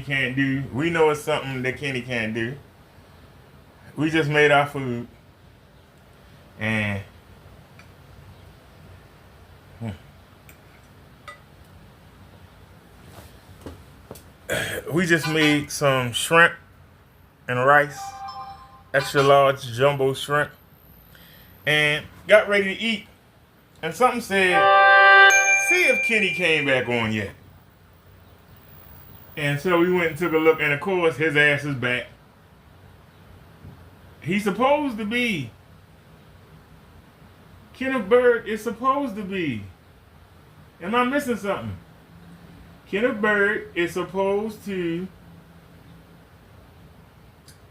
can't do. We know it's something that Kenny can't do. We just made our food. And we just made some shrimp and rice. Extra large jumbo shrimp. And got ready to eat. And something said, see if Kenny came back on yet. And so we went and took a look, and of course his ass is back. He's supposed to be. Kenneth Bird is supposed to be. Am I missing something? Kenneth Bird is supposed to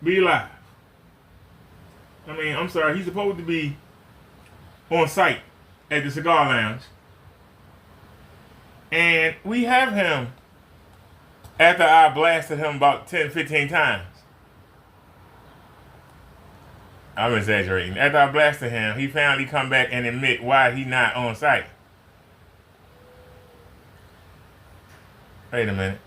be live. I mean, I'm sorry, he's supposed to be on site at the Cigar Lounge. And we have him after I blasted him about 10, 15 times. I'm exaggerating. After I blasted him, he finally come back and admit why he not on site. Wait a minute.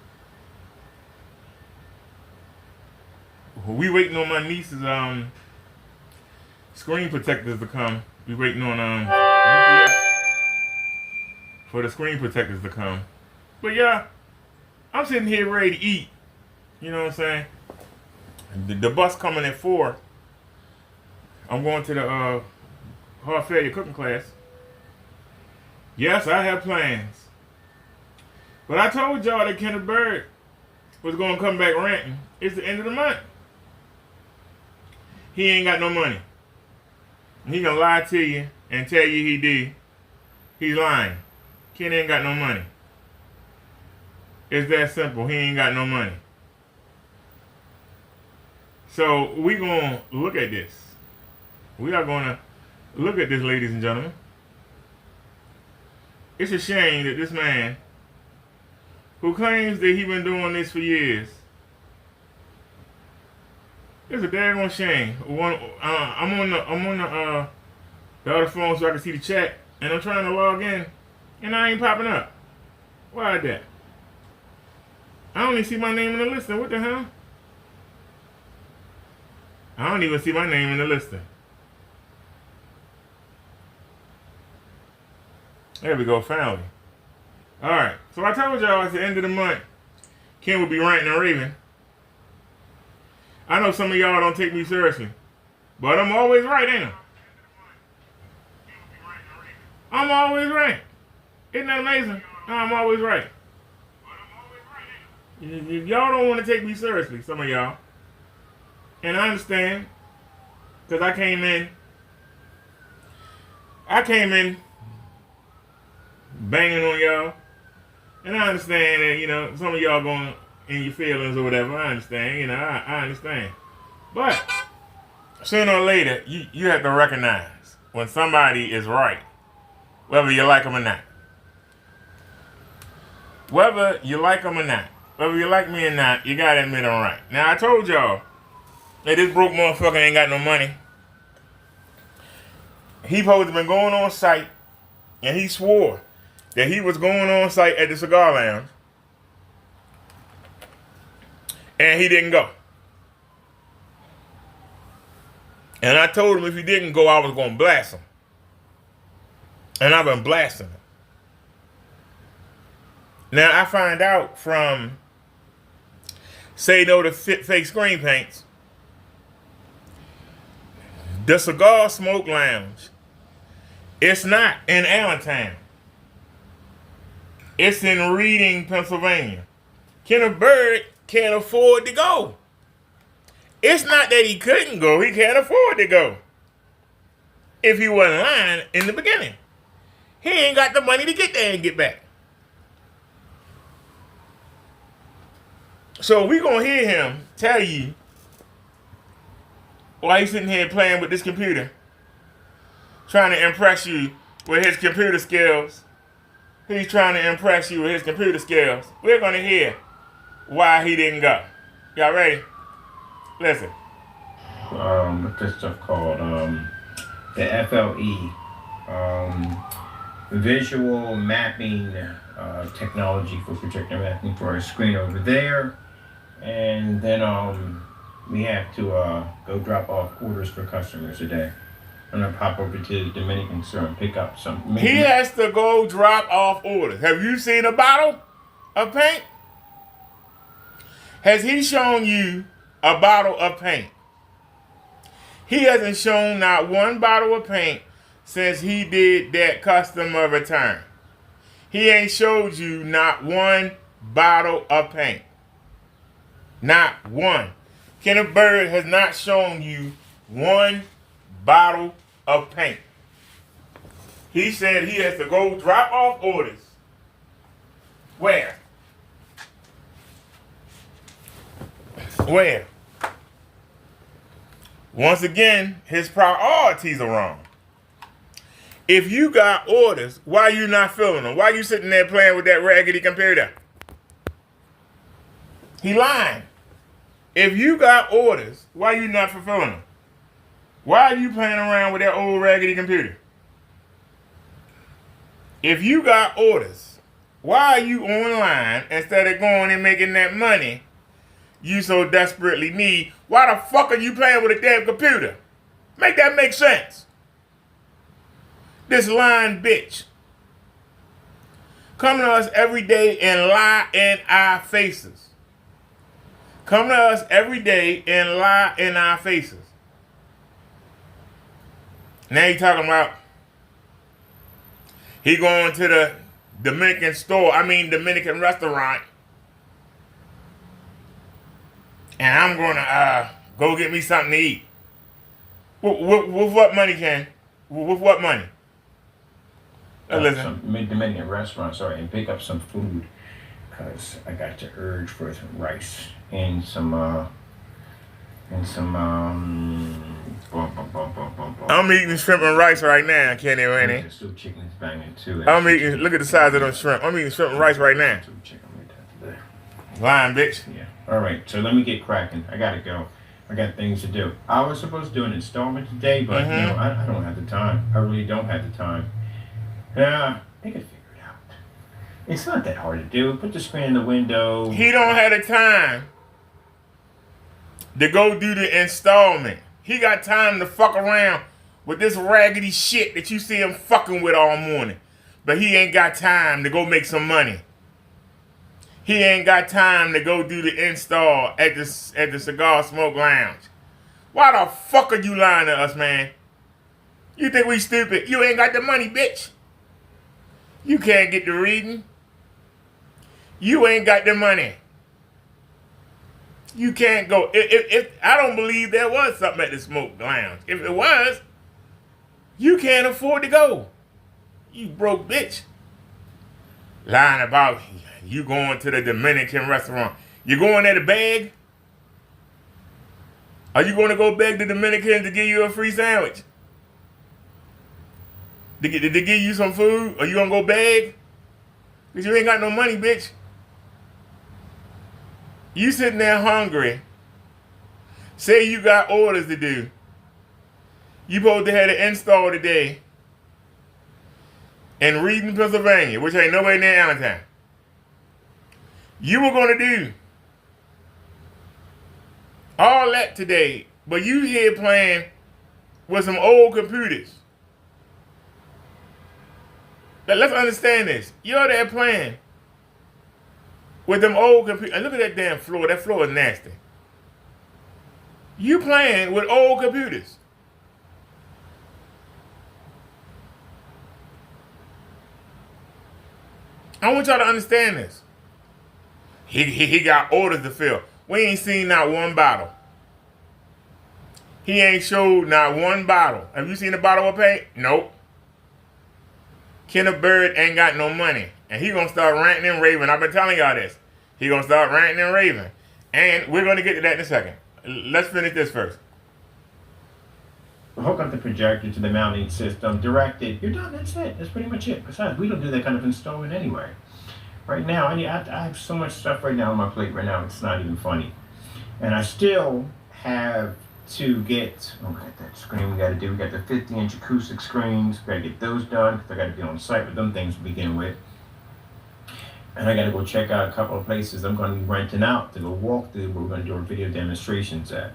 We waiting on my niece's screen protectors to come. We waiting on UPS for the screen protectors to come. But yeah, I'm sitting here ready to eat. You know what I'm saying? The bus coming at 4. I'm going to the heart failure cooking class. Yes, I have plans. But I told y'all that Kenneth Bird was going to come back ranting. It's the end of the month. He ain't got no money. He gonna lie to you and tell you he did. He's lying. Ken ain't got no money. It's that simple. He ain't got no money. So we gonna look at this. We are gonna look at this, ladies and gentlemen. It's a shame that this man, who claims that he been doing this for years, it's a daggone shame. I'm on the other phone so I can see the chat, and I'm trying to log in, and I ain't popping up. Why is that? I don't even see my name in the listing. What the hell? I don't even see my name in the listing. There we go, finally. Alright, so I told y'all at the end of the month, Ken will be ranting and raving. I know some of y'all don't take me seriously, but I'm always right, ain't I? I'm always right. Isn't that amazing? I'm always right. Y'all don't want to take me seriously, some of y'all. And I understand, because I came in banging on y'all. And I understand that, you know, some of y'all going in your feelings or whatever. I understand, you know, I understand. But sooner or later, you have to recognize when somebody is right, whether you like them or not. Whether you like them or not, whether you like me or not, you gotta admit I'm right. Now, I told y'all that this broke motherfucker ain't got no money. He supposed to been going on site, and he swore that he was going on site at the Cigar Lounge, and he didn't go. And I told him if he didn't go, I was going to blast him. And I've been blasting him. Now, I find out from Say No to Fake Screen Paints, the Cigar Smoke Lounge, it's not in Allentown. It's in Reading, Pennsylvania. Kenneth Bird can't afford to go. It's not that he couldn't go, he can't afford to go. If he wasn't lying in the beginning. He ain't got the money to get there and get back. So we gonna hear him tell you while he's sitting here playing with this computer, trying to impress you with his computer skills. He's trying to impress you with his computer skills. We're gonna hear why he didn't go. Y'all ready? Listen. What's this stuff called? The FLE. Visual mapping technology for projector mapping for a screen over there. and then we have to go drop off orders for customers today. I'm gonna pop over to the Dominican store and pick up some. He has to go drop off orders. Have you seen a bottle of paint? Has he shown you a bottle of paint? He hasn't shown not one bottle of paint since he did that customer return. He ain't showed you not one bottle of paint. Not one. Kenneth Bird has not shown you one bottle of paint. He said he has to go drop off orders. Where? Where? Once again, his priorities are wrong. If you got orders, why you not filling them? Why you sitting there playing with that raggedy computer? He lying. If you got orders, why you not fulfilling them? Why are you playing around with that old raggedy computer? If you got orders, why are you online instead of going and making that money you so desperately need? Why the fuck are you playing with a damn computer? Make that make sense. This lying bitch. Come to us every day and lie in our faces. Come to us every day and lie in our faces. Now he talking about he going to the Dominican restaurant, and I'm gonna go get me something to eat. With what money, Ken? With what money? Listen. Some Dominican restaurant, sorry, and pick up some food, cause I got the urge for some rice and some I'm eating shrimp and rice right now, Kenny Rennie. The soup chicken is banging too. I'm eating. Look at the size of them shrimp. I'm eating shrimp and rice right now. Soup chicken right there. Lying bitch. Yeah. All right. So let me get cracking. I gotta go. I got things to do. I was supposed to do an installment today, but you know, I don't have the time. I really don't have the time. Yeah, they could figure it out. It's not that hard to do. Put the screen in the window. He don't have the time to go do the installment. He got time to fuck around with this raggedy shit that you see him fucking with all morning. But he ain't got time to go make some money. He ain't got time to go do the install at the Cigar Smoke Lounge. Why the fuck are you lying to us, man? You think we stupid? You ain't got the money, bitch. You can't get the reading. You ain't got the money. You can't go. If I don't believe there was something at the Smoke Lounge. If it was, you can't afford to go. You broke bitch. Lying about you going to the Dominican restaurant. You going there to beg? Are you going to go beg the Dominicans to give you a free sandwich? Did they give you some food? Are you going to go beg? Because you ain't got no money, bitch. You sitting there hungry. Say you got orders to do. You supposed to have an install today in Reading, Pennsylvania, which ain't nowhere near Allentown. You were going to do all that today, but you here playing with some old computers. Now let's understand this. You're there playing with them old computers. And look at that damn floor. That floor is nasty. You playing with old computers. I want y'all to understand this. He got orders to fill. We ain't seen not one bottle. He ain't showed not one bottle. Have you seen a bottle of paint? Nope. Kenneth Bird ain't got no money. And he gonna start ranting and raving. I've been telling y'all this. He gonna start ranting and raving. And we're gonna get to that in a second. Let's finish this first. Hook up the projector to the mounting system, direct it. You're done. That's it. That's pretty much it. Besides, we don't do that kind of installment anyway. Right now, I have so much stuff right now on my plate right now, it's not even funny. And I still have to get, that screen we got to do. We got the 50-inch acoustic screens. We got to get those done because I got to be on site with them things to begin with. And I got to go check out a couple of places I'm going to be renting out to go walk through. We're going to do our video demonstrations at.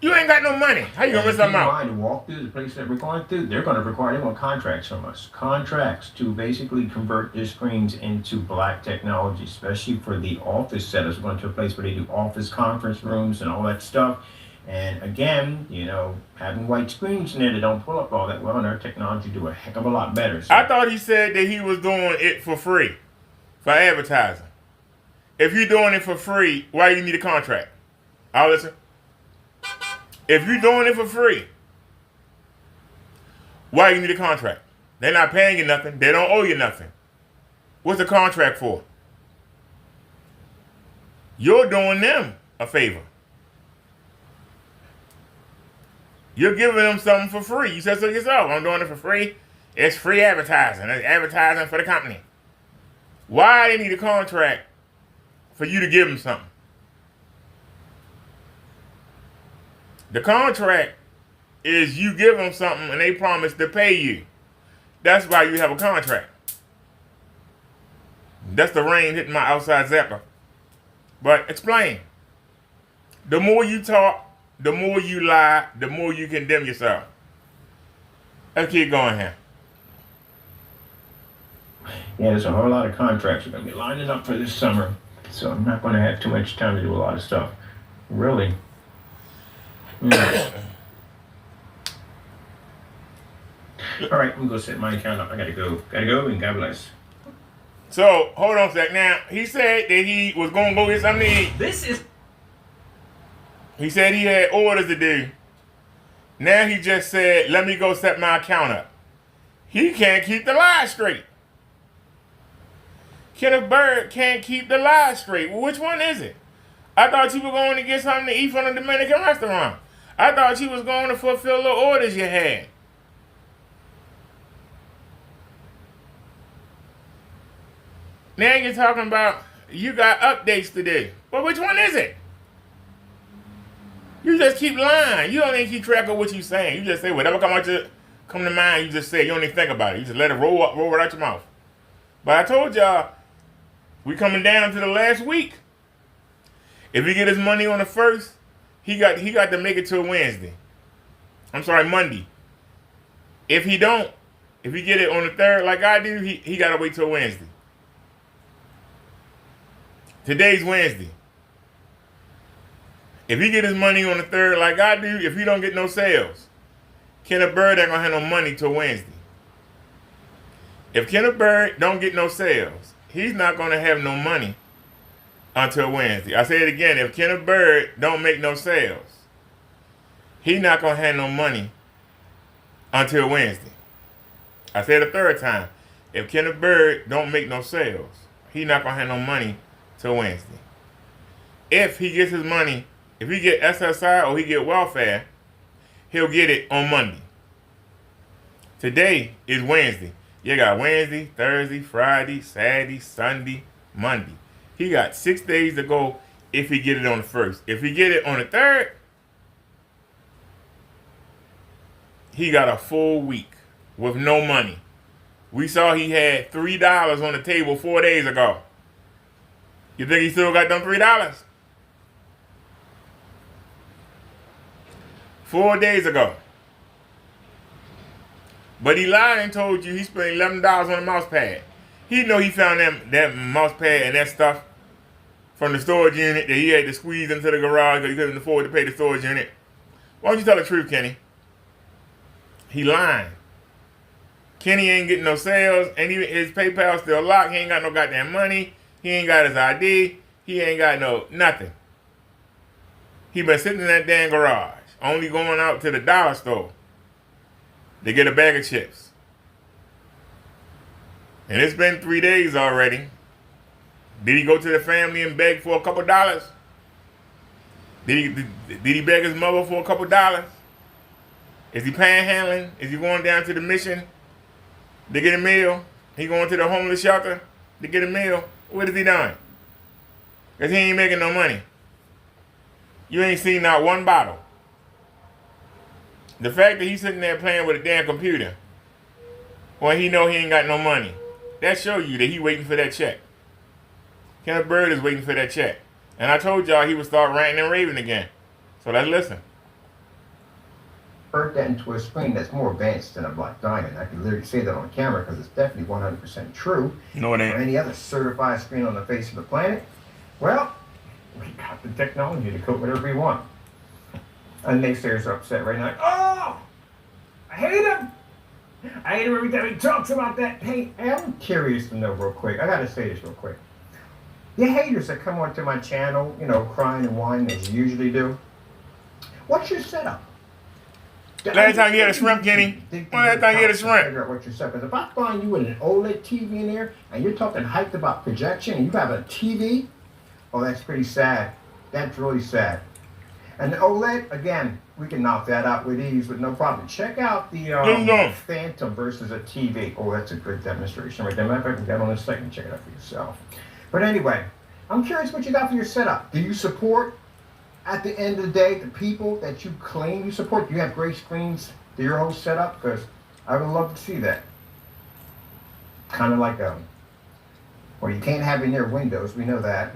You ain't got no money. How you gonna rent Keep in something out? mind, to walk through the place that we're going through, they want contracts from us. Contracts to basically convert their screens into black technology, especially for the office setups. We're going to a place where they do office conference rooms and all that stuff. And again, having white screens in there that don't pull up all that well, and our technology do a heck of a lot better. So. I thought he said that he was doing it for free, for advertising. If you're doing it for free, why you need a contract? I'll listen. If you're doing it for free, why you need a contract? They're not paying you nothing. They don't owe you nothing. What's the contract for? You're doing them a favor. You're giving them something for free. You said so yourself. I'm doing it for free. It's free advertising. It's advertising for the company. Why they need a contract for you to give them something? The contract is you give them something and they promise to pay you. That's why you have a contract. That's the rain hitting my outside zapper. But explain. The more you talk, the more you lie, the more you condemn yourself. Let's keep going here. Yeah, there's a whole lot of contracts are going to be lining up for this summer. So I'm not going to have too much time to do a lot of stuff. Really. All right, I'm gonna set my account up. I gotta go, and God bless. So hold on a sec. Now he said that he was gonna go get something to eat. He said he had orders to do. Now he just said, "Let me go set my account up." He can't keep the lie straight. Kenneth Bird can't keep the lie straight. Well, which one is it? I thought you were going to get something to eat from a Dominican restaurant. I thought you was going to fulfill the orders you had. Now you're talking about you got updates to do. Well, which one is it? You just keep lying. You don't even keep track of what you're saying. You just say whatever come to mind, you just say. You don't even think about it. You just let it roll right out your mouth. But I told y'all, we coming down to the last week. If he get his money on the 1st, he got to make it till Wednesday. I'm sorry, Monday. If he get it on the 3rd like I do, he got to wait till Wednesday. Today's Wednesday. If he get his money on the 3rd like I do, if he don't get no sales, Kenneth Bird ain't going to have no money till Wednesday. If Kenneth Bird don't get no sales, he's not going to have no money until Wednesday. I say it again. If Kenneth Bird don't make no sales, he's not going to have no money until Wednesday. I said it a 3rd time. If Kenneth Bird don't make no sales, he's not going to have no money till Wednesday. If he gets his money, if he get SSI or he get welfare, he'll get it on Monday. Today is Wednesday. You got Wednesday, Thursday, Friday, Saturday, Sunday, Monday. He got 6 days to go if he get it on the 1st. If he get it on the 3rd, he got a full week with no money. We saw he had $3 on the table 4 days ago. You think he still got them $3? 4 days ago. But he lied and told you he spent $11 on a mouse pad. He know he found that mouse pad and that stuff from the storage unit that he had to squeeze into the garage because he couldn't afford to pay the storage unit. Why don't you tell the truth, Kenny? He lying. Kenny ain't getting no sales, and his PayPal still locked. He ain't got no goddamn money. He ain't got his ID. He ain't got nothing. He been sitting in that damn garage, only going out to the dollar store to get a bag of chips. And it's been 3 days already. Did he go to the family and beg for a couple dollars? Did he beg his mother for a couple dollars? Is he panhandling? Is he going down to the mission to get a meal? He going to the homeless shelter to get a meal? What is he doing? Because he ain't making no money. You ain't seen not one bottle. The fact that he's sitting there playing with a damn computer when he know he ain't got no money, that show you that he waiting for that check. Kenneth Bird is waiting for that check. And I told y'all he would start ranting and raving again. So let's listen. Convert that into a screen that's more advanced than a black diamond. I can literally say that on camera because it's definitely 100% true. No, it ain't. Or any other certified screen on the face of the planet. Well, we got the technology to coat whatever we want. And naysayers are upset right now. Oh, I hate him. I hate him every time he talks about that. Hey, I'm curious to know real quick. I gotta say this real quick. The haters that come onto my channel, you know, crying and whining as you usually do. What's your setup? Last time you had a shrimp, Kenny. Last time you had a shrimp. Figure out what your setup is. If I find you with an OLED TV in there and you're talking hyped about projection and you have a TV, oh, that's pretty sad. That's really sad. And the OLED, again, we can knock that out with ease with no problem. Check out the Phantom versus a TV. Oh, that's a good demonstration right there. Matter of fact, we got on a second. Check it out for yourself. But anyway, I'm curious what you got for your setup. Do you support, at the end of the day, the people that you claim you support? Do you have great screens to your whole setup? Because I would love to see that. Kind of like well, you can't have in there windows. We know that.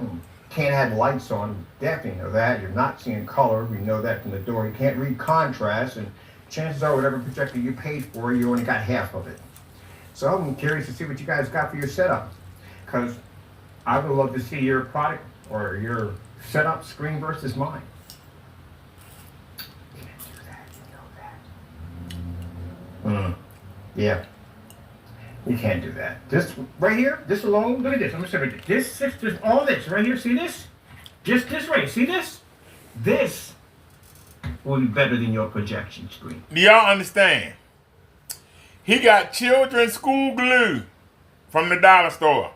Can't have lights on. We definitely know that. You're not seeing color. We know that from the door. You can't read contrast. And chances are, whatever projector you paid for, you only got half of it. So I'm curious to see what you guys got for your setup. Because I would love to see your product or your setup screen versus mine. You can't do that. You know that. Yeah. You can't do that. This right here, this alone, look at this. I'm gonna show you this, all this right here. See this? Just this right. See this? This will be better than your projection screen. Do y'all understand? He got children's school glue from the dollar store.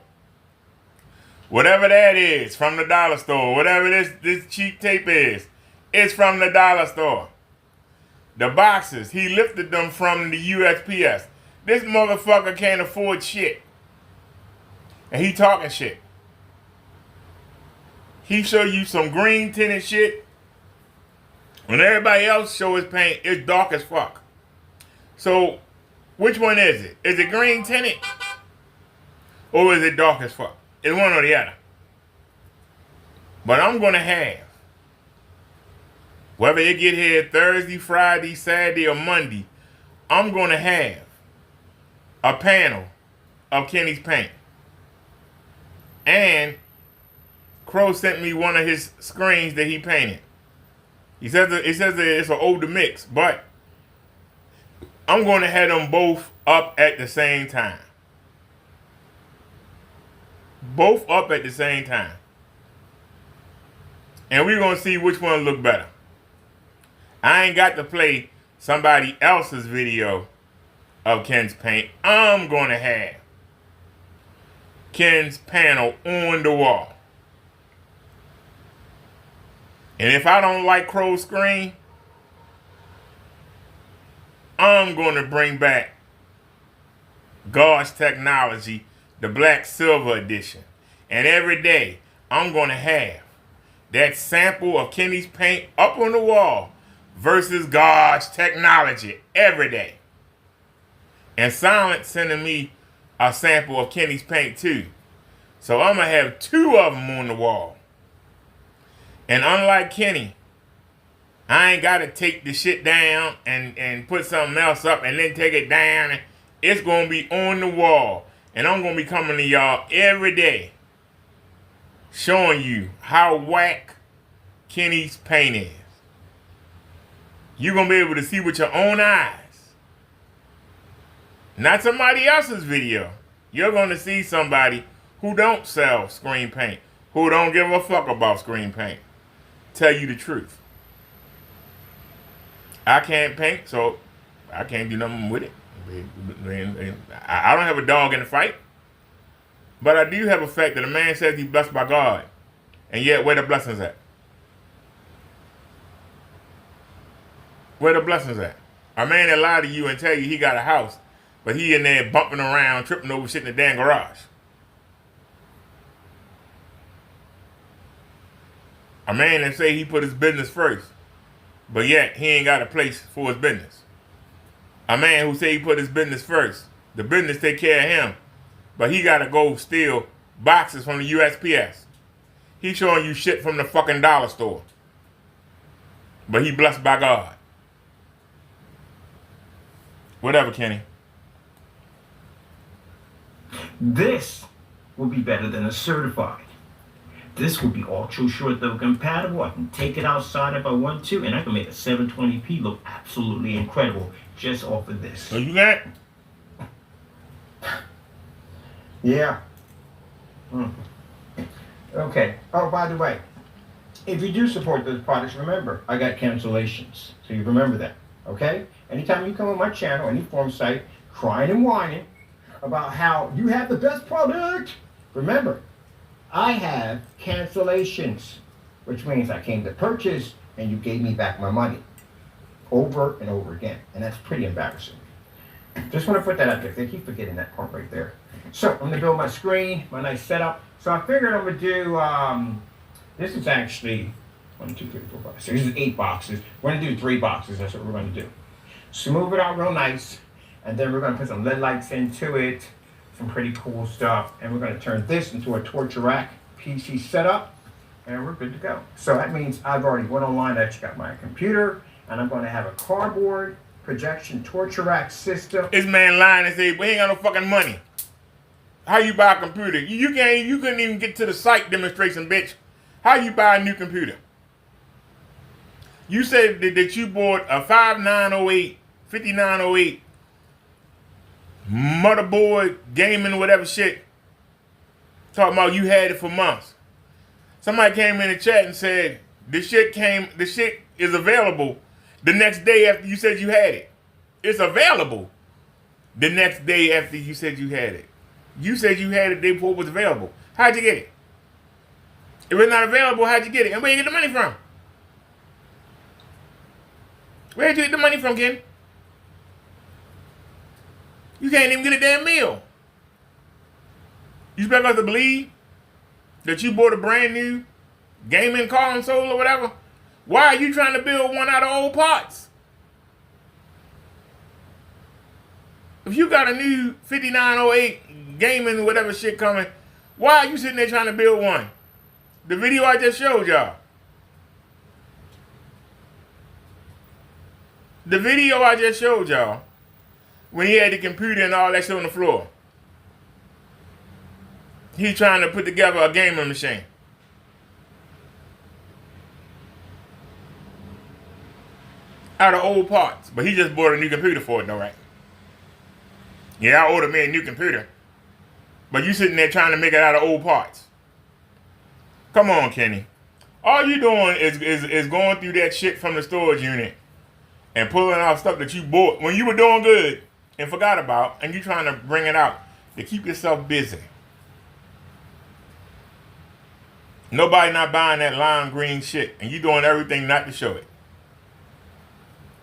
Whatever that is, from the dollar store. Whatever this cheap tape is, it's from the dollar store. The boxes, he lifted them from the USPS. This motherfucker can't afford shit. And he talking shit. He show you some green tinted shit. When everybody else show his paint, it's dark as fuck. So, which one is it? Is it green tinted? Or is it dark as fuck? It's one or the other. But I'm going to have, whether it get here Thursday, Friday, Saturday, or Monday, I'm going to have a panel of Kenny's paint. And Crow sent me one of his screens that he painted. It says that it's an older mix, but I'm going to have them both up at the same time. Both up at the same time. And we're going to see which one look better. I ain't got to play somebody else's video of Ken's paint. I'm going to have Ken's panel on the wall. And if I don't like Crow's screen, I'm going to bring back God's Technology, the Black Silver Edition. And every day, I'm going to have that sample of Kenny's paint up on the wall versus God's Technology every day. And Silent sending me a sample of Kenny's paint too. So I'm going to have two of them on the wall. And unlike Kenny, I ain't got to take the shit down and put something else up and then take it down. It's going to be on the wall. And I'm going to be coming to y'all every day showing you how whack Kenny's paint is. You're going to be able to see with your own eyes. Not somebody else's video. You're going to see somebody who don't sell screen paint, who don't give a fuck about screen paint, tell you the truth. I can't paint, so I can't do nothing with it. I don't have a dog in the fight. But I do have a fact that a man says he's blessed by God. And yet, where the blessings at? Where the blessings at? A man that lied to you and tell you he got a house, but he in there bumping around, tripping over shit in the damn garage. A man that say he put his business first, but yet he ain't got a place for his business. A man who say he put his business first, the business take care of him, but he got to go steal boxes from the USPS. He's showing you shit from the fucking dollar store. But he blessed by God. Whatever, Kenny. This will be better than a certified. This will be ultra short though compatible. I can take it outside if I want to, and I can make a 720p look absolutely incredible just off of this. So you got it? Yeah. Okay. Oh, by the way, if you do support those products, remember, I got cancellations. So you remember that, okay? Anytime you come on my channel, any forum site, crying and whining about how you have the best product, remember, I have cancellations, which means I came to purchase and you gave me back my money over and over again. And that's pretty embarrassing. Just want to put that out there. They keep forgetting that part right there. So I'm going to build my screen, my nice setup. So I figured I'm going to do, this is actually 1, 2, 3, 4, 5, 6. This is 8 boxes. We're going to do 3 boxes. That's what we're going to do. Smooth it out real nice. And then we're going to put some LED lights into it. Some pretty cool stuff. And we're going to turn this into a torture rack PC setup. And we're good to go. So that means I've already went online. I checked out my computer. And I'm going to have a cardboard projection torture rack system. This man lying and say, we ain't got no fucking money. How you buy a computer? You couldn't even get to the site demonstration, bitch. How you buy a new computer? You said that you bought a 5908 motherboard, gaming, whatever shit. Talking about you had it for months. Somebody came in the chat and said the shit is available the next day after you said you had it. It's available the next day after you said you had it. You said you had it the day before it was available. How'd you get it? If it's not available, how'd you get it? And where you get the money from? Where'd you get the money from, Ken? You can't even get a damn meal. You expect us to believe that you bought a brand new gaming console or whatever? Why are you trying to build one out of old parts? If you got a new 5908 gaming whatever shit coming, why are you sitting there trying to build one? The video I just showed y'all. The video I just showed y'all, when he had the computer and all that shit on the floor. He trying to put together a gaming machine. Out of old parts. But he just bought a new computer for it though, right? Yeah, I ordered me a new computer. But you sitting there trying to make it out of old parts. Come on, Kenny. All you doing is going through that shit from the storage unit and pulling out stuff that you bought when you were doing good and forgot about, and you trying to bring it out to keep yourself busy. Nobody not buying that lime green shit, and you doing everything not to show it.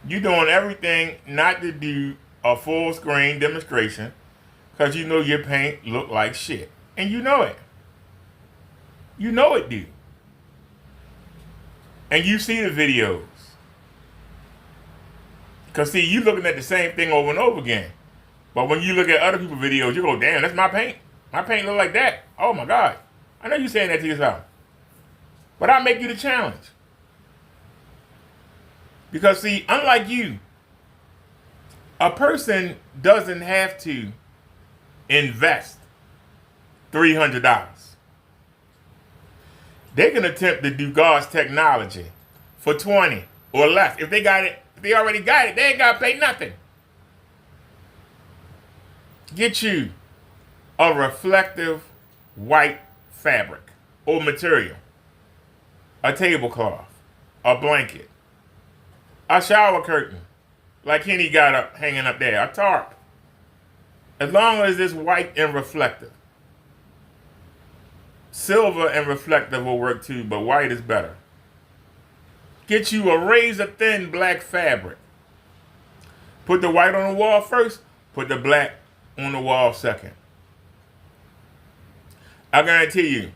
You doing everything not to do a full screen demonstration because you know your paint look like shit. And you know it. You know it, dude. And you see the videos. Because see, you looking at the same thing over and over again. But when you look at other people's videos, you go, damn, that's my paint. My paint look like that. Oh my God. I know you saying that to yourself. But I make you the challenge. Because see, unlike you, a person doesn't have to invest $300. They can attempt to do God's technology for 20 or less. If they got it, if they already got it, they ain't got to pay nothing. Get you a reflective white fabric or material, a tablecloth, a blanket, a shower curtain, like Kenny got up hanging up there, a tarp. As long as it's white and reflective. Silver and reflective will work too, but white is better. Get you a razor thin black fabric. Put the white on the wall first, put the black on the wall second. I guarantee you,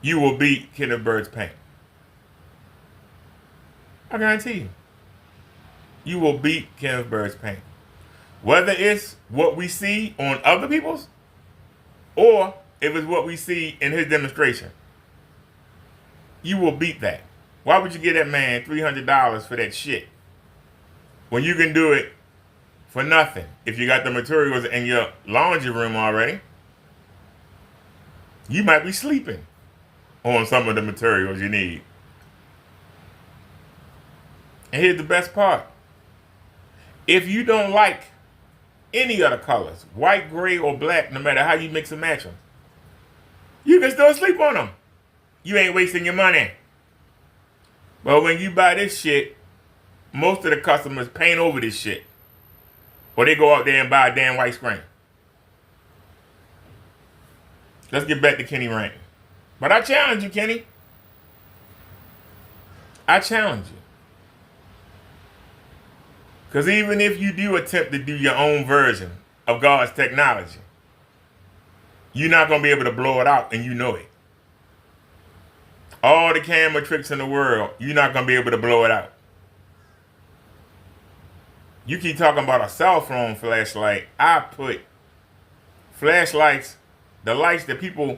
you will beat Kenneth Bird's paint. I guarantee you. You will beat Kenneth Bird's paint. Whether it's what we see on other people's or if it's what we see in his demonstration, you will beat that. Why would you give that man $300 for that shit when you can do it for nothing if you got the materials in your laundry room already? You might be sleeping on some of the materials you need. And here's the best part. If you don't like any of the colors, white, gray, or black, no matter how you mix and match them, you can still sleep on them. You ain't wasting your money. But when you buy this shit, most of the customers paint over this shit. Or they go out there and buy a damn white screen. Let's get back to Kenny ranting. But I challenge you, Kenny. I challenge you. Because even if you do attempt to do your own version of God's technology, you're not going to be able to blow it out, and you know it. All the camera tricks in the world, you're not going to be able to blow it out. You keep talking about a cell phone flashlight. I put flashlights, the lights that people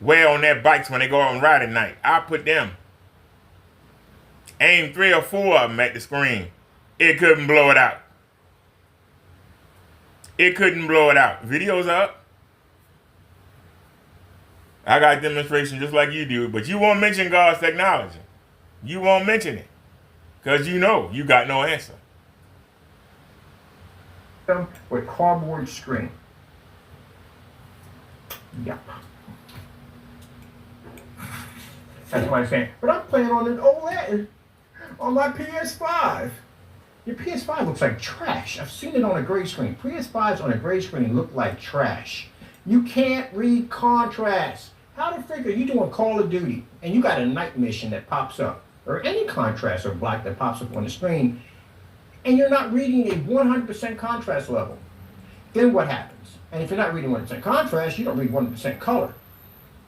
wear on their bikes when they go out and ride at night. I put them. Aim 3 or 4 of them at the screen. It couldn't blow it out. It couldn't blow it out. Video's up. I got a demonstration just like you do, but you won't mention God's technology. You won't mention it. Because you know you got no answer. With cardboard screen. Yep. That's what I'm saying. But I'm playing on an OLED on my PS5. Your PS5 looks like trash. I've seen it on a gray screen. PS5s on a gray screen look like trash. You can't read contrast. How to figure you doing Call of Duty and you got a night mission that pops up, or any contrast or black that pops up on the screen, and you're not reading a 100% contrast level. Then what happens? And if you're not reading 100% contrast, you don't read 100% color.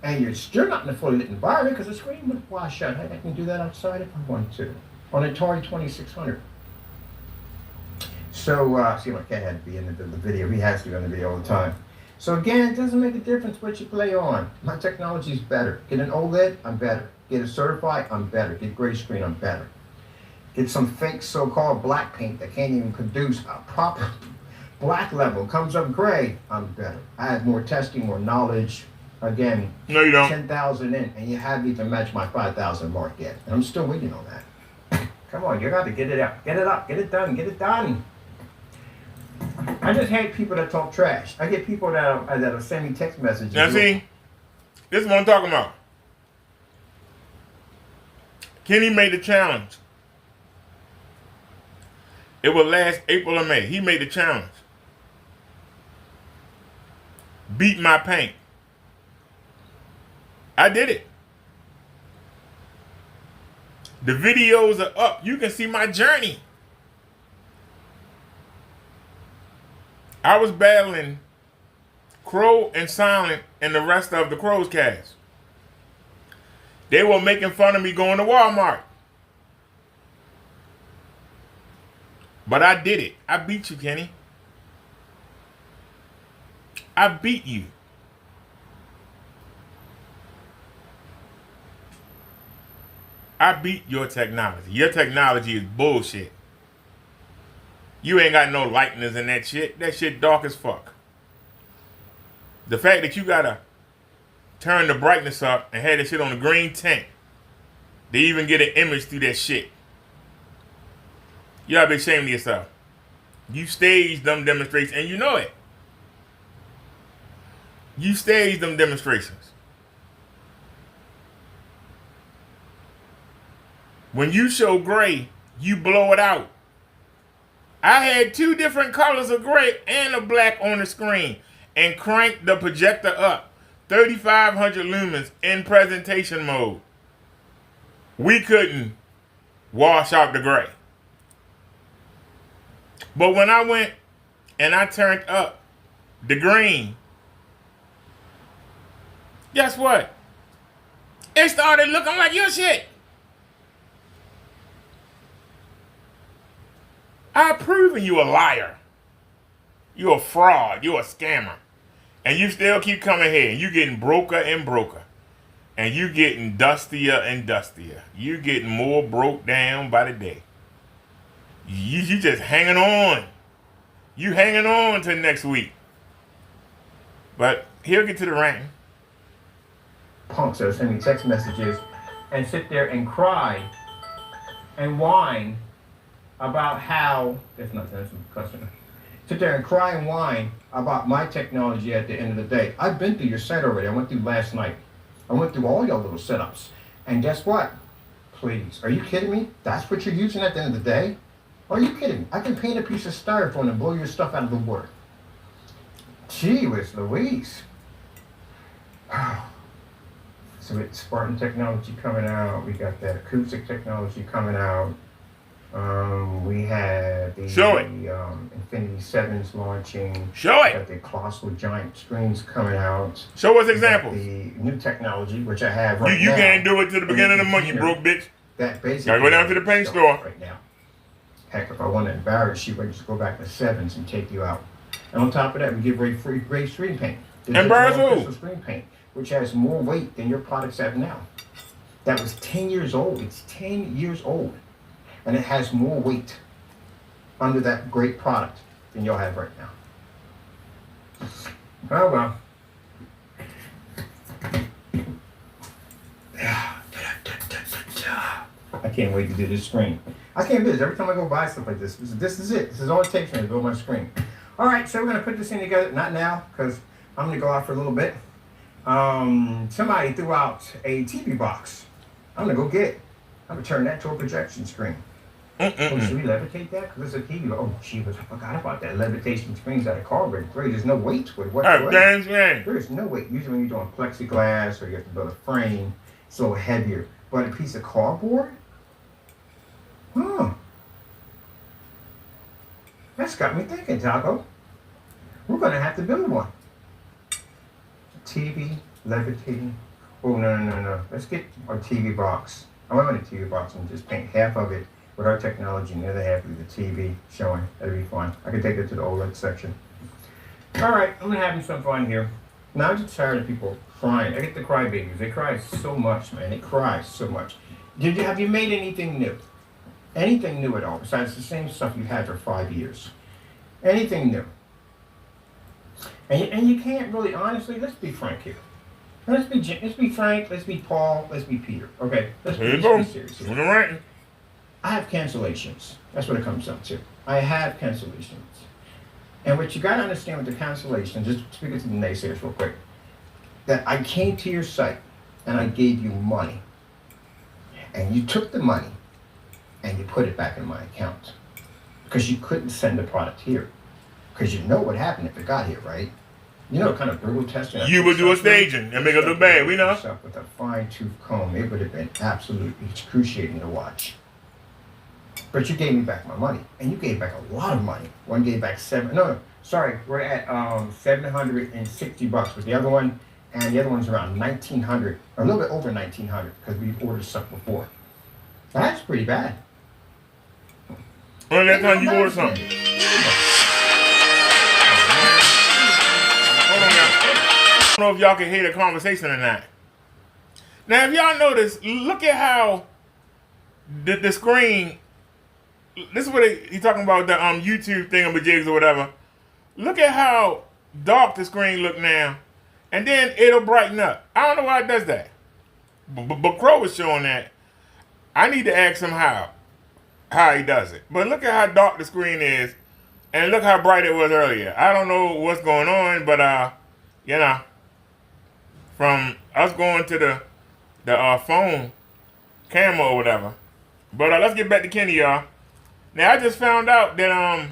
And you're still not in a fully lit environment because the screen would wash out. I can do that outside if I want to. On Atari 2600. So, see, my cat had to be in the video. He has to be on the video all the time. So again, it doesn't make a difference what you play on. My technology is better. Get an OLED, I'm better. Get a certified, I'm better. Get gray screen, I'm better. Get some fake so-called black paint that can't even produce a proper black level. Comes up gray, I'm better. I have more testing, more knowledge. Again, no, you don't. 10,000 in, and you haven't even matched my 5,000 mark yet. And I'm still waiting on that. Come on, you got to get it out. Get it up. Get it done. Get it done. I just hate people that talk trash. I get people that send me text messages. Now see, this is what I'm talking about. Kenny made the challenge. It will last April or May. He made the challenge. Beat my paint. I did it. The videos are up. You can see my journey. I was battling Crow and Silent and the rest of the Crow's cast. They were making fun of me going to Walmart. But I did it. I beat you, Kenny. I beat you. I beat your technology. Your technology is bullshit. You ain't got no lightness in that shit. That shit dark as fuck. The fact that you gotta turn the brightness up and have that shit on the green tint, they even get an image through that shit. You gotta be ashamed of yourself. You staged them demonstrations and you know it. You staged them demonstrations. When you show gray, you blow it out. I had 2 different colors of gray and a black on the screen and cranked the projector up 3,500 lumens in presentation mode. We couldn't wash out the gray. But when I went and I turned up the green, guess what? It started looking like your shit. I've proven you a liar. You're a fraud. You're a scammer. And you still keep coming here, and you getting broker and broker. And you getting dustier and dustier. You getting more broke down by the day. You just hanging on. You hanging on to next week. But he'll get to the ranking. Punks that'll send me text messages and sit there and cry and whine about how that's a customer. Sit there and cry and whine about my technology at the end of the day. I've been through your site already. I went through last night. I went through all your little setups. And guess what? Please. Are you kidding me? That's what you're using at the end of the day? Are you kidding me? I can paint a piece of styrofoam and blow your stuff out of the water. Gee whiz Louise. So with Spartan technology coming out, we got that acoustic technology coming out. We had the Infinity 7s launching. Show it. Got the colossal giant screens coming out. Show us examples. The new technology, which I have right now. You can't do it to the beginning of the month, you broke bitch. That basically gotta go down to the paint store right now. Heck, if I want to embarrass you, I just go back to 7s and take you out. And on top of that, we give away free gray screen paint. Embarrass who? Screen paint, which has more weight than your products have now. That was 10 years old. It's 10 years old. And it has more weight under that great product than you'll have right now. Oh well. I can't wait to do this screen. I can't do this every time I go buy stuff like this. This is it. This is all it takes for me to build my screen. All right, so we're gonna put this thing together. Not now, because I'm gonna go out for a little bit. Somebody threw out a TV box. I'm gonna go get it. I'm gonna turn that to a projection screen. Oh, should we levitate that? Because it's a TV. Oh, gee, I forgot about that. Levitation screens out of carbon. Great, there's no weight to it whatsoever. There is no weight. Usually when you're doing plexiglass or you have to build a frame, it's a little heavier. But a piece of cardboard? That's got me thinking, Taco. We're going to have to build one. TV, levitating. Oh, no. Let's get our TV box. I want a TV box and just paint half of it with our technology and the other half with the TV showing. That'd be fun. I could take it to the OLED section. All right, I'm having some fun here. Now I'm just tired of people crying. I get the crybabies. They cry so much, man. They cry so much. Have you made anything new? Anything new at all besides the same stuff you've had for 5 years? Anything new? And you can't really, honestly, let's be frank here. Let's be Frank, let's be Paul, let's be Peter. Okay, let's be serious here. I have cancellations. That's what it comes down to. I have cancellations. And what you got to understand with the cancellation, just speaking to the naysayers real quick, that I came to your site and I gave you money. And you took the money and you put it back in my account. Because you couldn't send the product here. Because you know what happened if it got here, right? You know what kind of brutal testing. You would do a staging and make it look bad, we know. With a fine-tooth comb, it would have been absolutely excruciating to watch. But you gave me back my money, and you gave back a lot of money. One gave back we're at $760, but the other one's around $1,900, or a little bit over $1,900, because we ordered stuff before. That's pretty bad. When that time you ordered something? Hold on, I don't know if y'all can hear the conversation or not. Now, if y'all notice, look at how the screen. This is what he's talking about, the YouTube thingamajigs or whatever. Look at how dark the screen look now, and then it'll brighten up. I don't know why it does that, but Crow was showing that. I need to ask him how he does it. But look at how dark the screen is, and look how bright it was earlier. I don't know what's going on, but from us going to the phone camera or whatever. But let's get back to Kenny, y'all. Now, I just found out that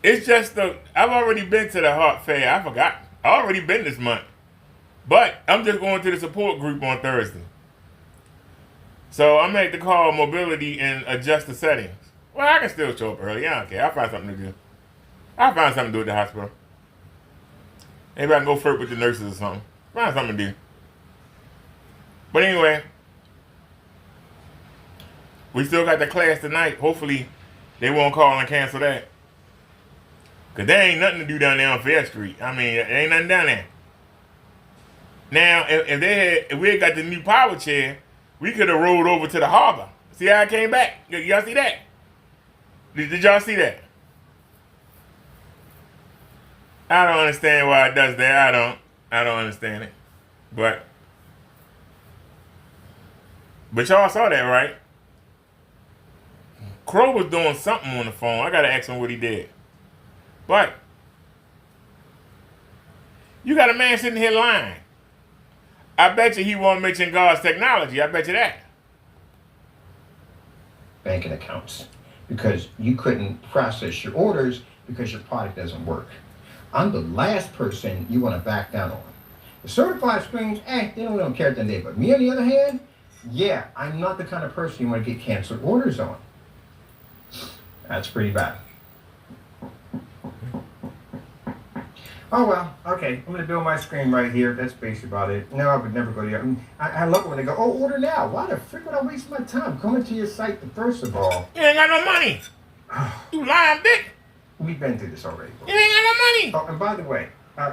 it's just I've already been to the Heart Fair. I forgot. I already been this month. But I'm just going to the support group on Thursday. So I'm going to have to call mobility and adjust the settings. Well, I can still show up early. I don't care. I'll find something to do. I'll find something to do at the hospital. Maybe I can go flirt with the nurses or something. Find something to do. But anyway, we still got the class tonight. Hopefully, they won't call and cancel that. Because there ain't nothing to do down there on Fair Street. I mean, there ain't nothing down there. Now, if we had got the new power chair, we could have rolled over to the harbor. See how I came back? Y'all see that? Did y'all see that? I don't understand why it does that. I don't understand it. But y'all saw that, right? Crow was doing something on the phone. I gotta ask him what he did. But you got a man sitting here lying. I bet you he won't mention God's technology. I bet you that. Banking accounts. Because you couldn't process your orders because your product doesn't work. I'm the last person you want to back down on. The certified screens, they don't care at the end of the day. But me, on the other hand, yeah, I'm not the kind of person you want to get canceled orders on. That's pretty bad. Oh, well, okay. I'm going to build my screen right here. That's basically about it. No, I would never go there. I love it when they go, order now. Why the frick would I waste my time coming to your site, first of all? You ain't got no money. You lying bitch. We've been through this already. You ain't got no money. Oh, and by the way,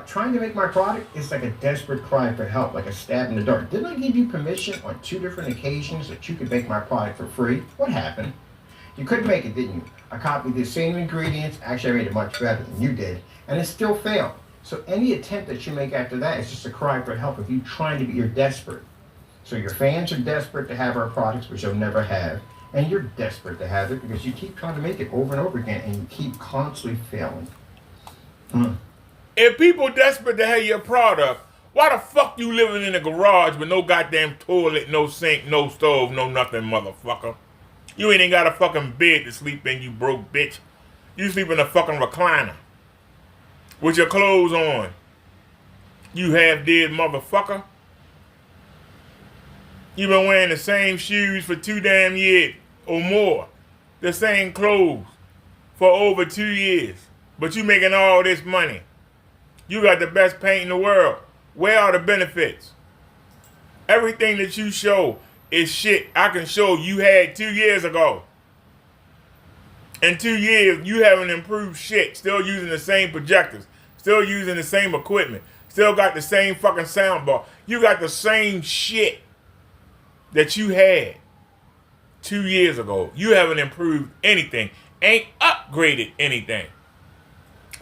trying to make my product is like a desperate cry for help, like a stab in the dark. Didn't I give you permission on 2 different occasions that you could make my product for free? What happened? You couldn't make it, didn't you? I copied the same ingredients. Actually, I made it much better than you did. And it still failed. So any attempt that you make after that is just a cry for help. If you're trying to be, you're desperate. So your fans are desperate to have our products, which you'll never have. And you're desperate to have it because you keep trying to make it over and over again and you keep constantly failing. If people desperate to have your product, why the fuck you living in a garage with no goddamn toilet, no sink, no stove, no nothing, motherfucker? You ain't even got a fucking bed to sleep in, you broke bitch. You sleep in a fucking recliner. With your clothes on. You half dead motherfucker. You been wearing the same shoes for 2 damn years or more. The same clothes for over 2 years. But you making all this money. You got the best paint in the world. Where are the benefits? Everything that you show is shit I can show you had 2 years ago. In 2 years, you haven't improved shit. Still using the same projectors. Still using the same equipment. Still got the same fucking soundbar. You got the same shit that you had 2 years ago. You haven't improved anything. Ain't upgraded anything.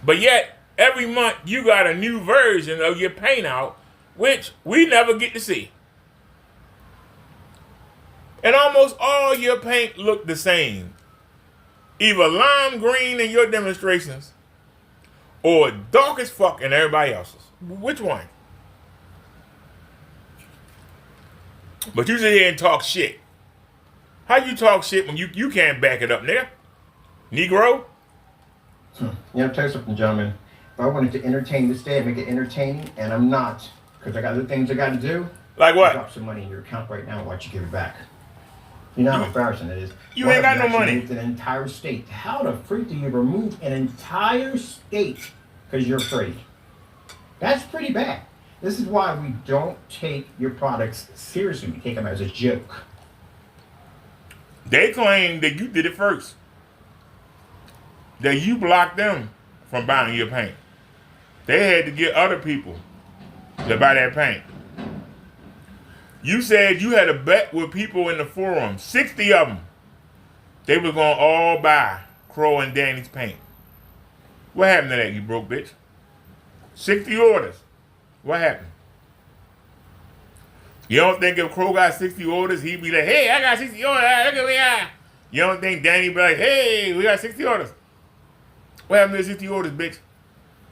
But yet, every month, you got a new version of your paint out, which we never get to see. And almost all your paint look the same. Either lime green in your demonstrations or dark as fuck in everybody else's. Which one? But you sit here and talk shit. How you talk shit when you can't back it up, nigga? Negro? You know, tell you something, gentlemen. If I wanted to entertain this day and make it entertaining, and I'm not, because I got other things I got to do. Like what? Drop some money in your account right now and watch you give it back. You know how embarrassing it is. You ain't got no money. Moved an entire state. How the freak do you remove an entire state because you're afraid? That's pretty bad. This is why we don't take your products seriously. We take them as a joke. They claim that you did it first. That you blocked them from buying your paint. They had to get other people to buy that paint. You said you had a bet with people in the forum, 60 of them. They were going to all buy Crow and Danny's paint. What happened to that, you broke bitch? 60 orders. What happened? You don't think if Crow got 60 orders, he'd be like, hey, I got 60 orders. Look at me. You don't think Danny be like, hey, we got 60 orders. What happened to the 60 orders, bitch?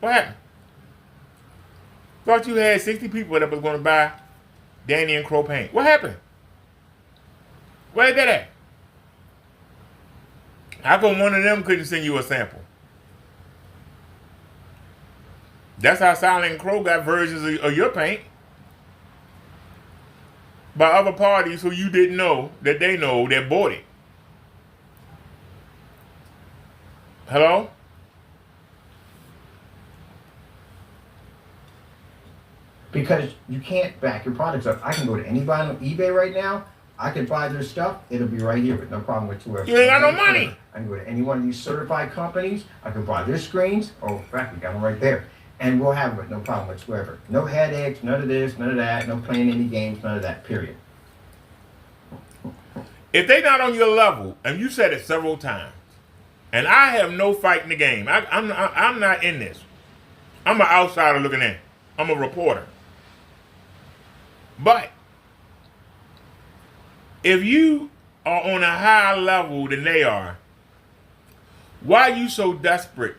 What happened? Thought you had 60 people that was going to buy Danny and Crow paint. What happened? Where did that at? How come one of them couldn't send you a sample? That's how Silent and Crow got versions of your paint. By other parties who you didn't know that they know that bought it. Hello? Because you can't back your products up. I can go to anybody on eBay right now, I can buy their stuff. It'll be right here with no problem whatsoever. You ain't got no money. I can go to any one of these certified companies. I can buy their screens. Oh, in fact, we got them right there. And we'll have it with no problem whatsoever. No headaches, none of this, none of that, no playing any games, none of that, period. If they not on your level, and you said it several times, and I have no fight in the game, I'm not in this. I'm an outsider looking in. I'm a reporter. But if you are on a higher level than they are, why are you so desperate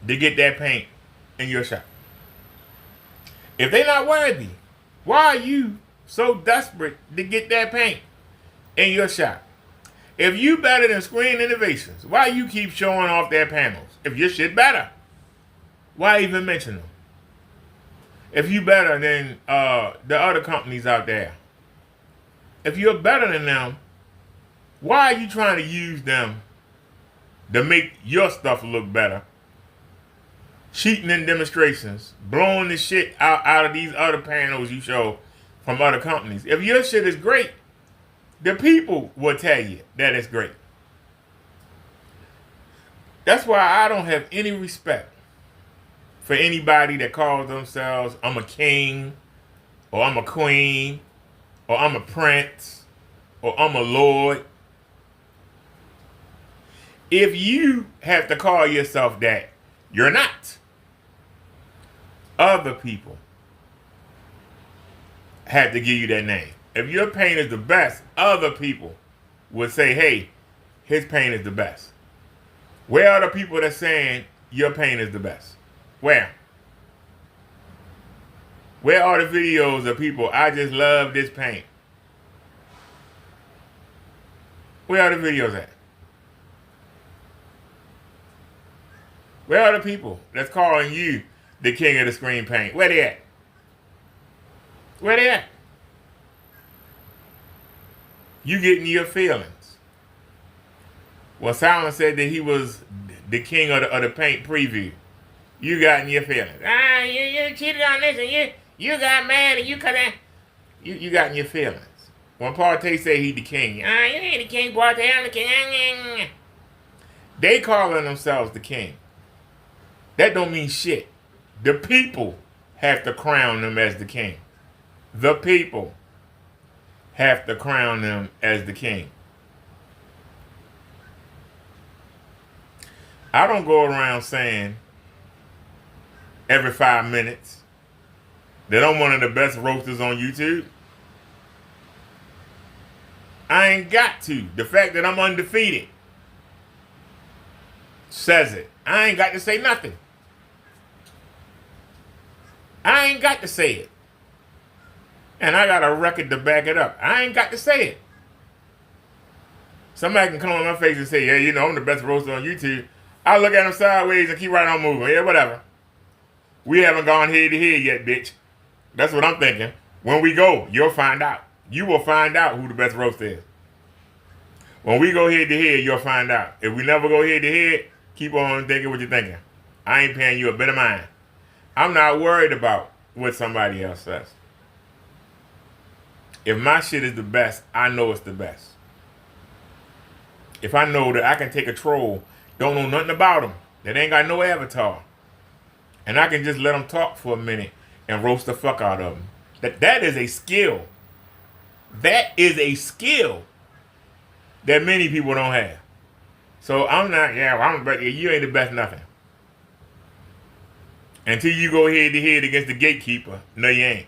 to get that paint in your shop? If they're not worthy, why are you so desperate to get that paint in your shop? If you better than Screen Innovations, why you keep showing off their panels? If your shit better, why even mention them? If you better than the other companies out there, if you're better than them, why are you trying to use them to make your stuff look better? Cheating in demonstrations, blowing the shit out of these other panels you show from other companies. If your shit is great, the people will tell you that it's great. That's why I don't have any respect for anybody that calls themselves, I'm a king, or I'm a queen, or I'm a prince, or I'm a lord. If you have to call yourself that, you're not. Other people have to give you that name. If your paint is the best, other people would say, hey, his paint is the best. Where are the people that saying your paint is the best? Where? Where are the videos of people, I just love this paint? Where are the videos at? Where are the people that's calling you the king of the screen paint? Where they at? Where they at? You getting your feelings. Well, Silence said that he was the king of the paint preview. You got in your feelings. You cheated on this and you got mad and you got in your feelings. When Partey say he the king, you ain't the king, Partey, I'm the king. They calling themselves the king. That don't mean shit. The people have to crown them as the king. The people have to crown them as the king. I don't go around saying every 5 minutes that I'm one of the best roasters on YouTube. I ain't got to. The fact that I'm undefeated says it. I ain't got to say nothing. I ain't got to say it. And I got a record to back it up. I ain't got to say it. Somebody can come on my face and say, yeah, you know, I'm the best roaster on YouTube. I look at them sideways and keep right on moving. Yeah, whatever. We haven't gone head to head yet, bitch. That's what I'm thinking. When we go, you'll find out. You will find out who the best roaster is. When we go head to head, you'll find out. If we never go head to head, keep on thinking what you're thinking. I ain't paying you a bit of mine. I'm not worried about what somebody else says. If my shit is the best, I know it's the best. If I know that I can take a troll, don't know nothing about him, that ain't got no avatar, and I can just let them talk for a minute and roast the fuck out of them. That is a skill. That is a skill that many people don't have. So I'm not, you ain't the best nothing. Until you go head to head against the gatekeeper, no you ain't.